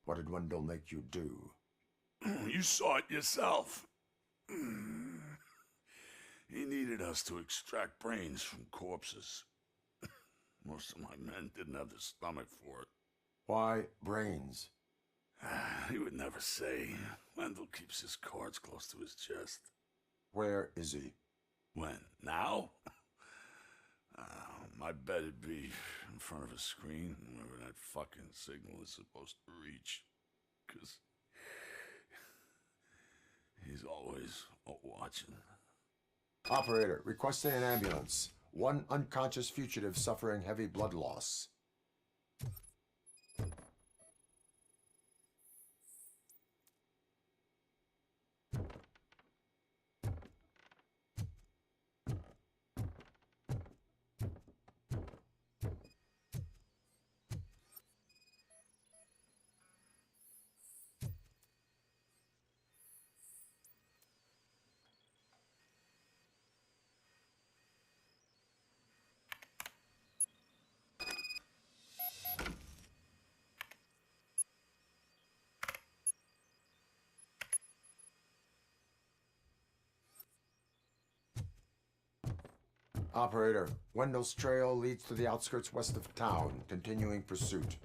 What did Wendell make you do? you saw it yourself. He needed us to extract brains from corpses. Most of my men didn't have the stomach for it. Why brains? He would never say. Wendell keeps his cards close to his chest. Where is he? When? Now? My bet it'd be in front of a screen, wherever that fucking signal is supposed to reach. 'Cause he's always watching. Operator, requesting an ambulance. One unconscious fugitive suffering heavy blood loss. Operator, Wendell's trail leads to the outskirts west of town, continuing pursuit.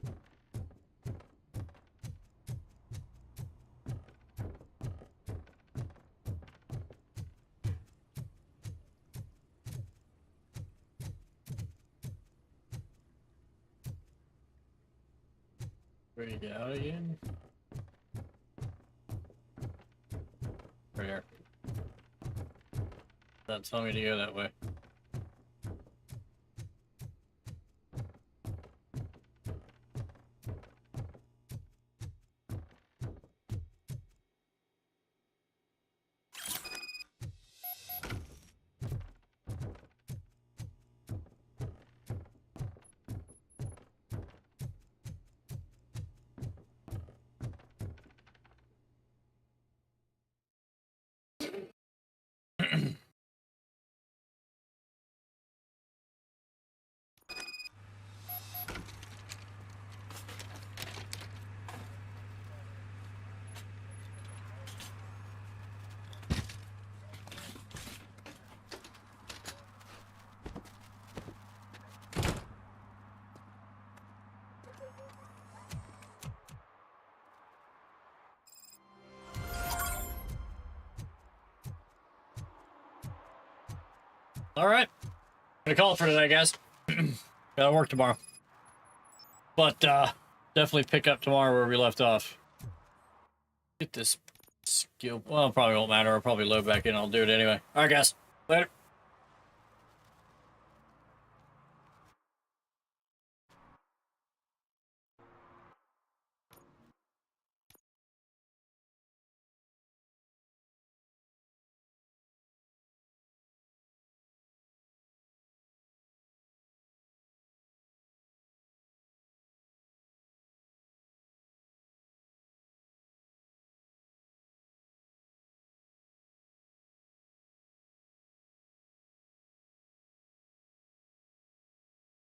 Where you get out again? Right here. That's telling me to go that way. All right, gonna call it for today, guys. Gotta work tomorrow, but definitely pick up tomorrow where we left off. Get this skill. Well, it probably won't matter. I'll probably load back in. I'll do it anyway. All right, guys. Later.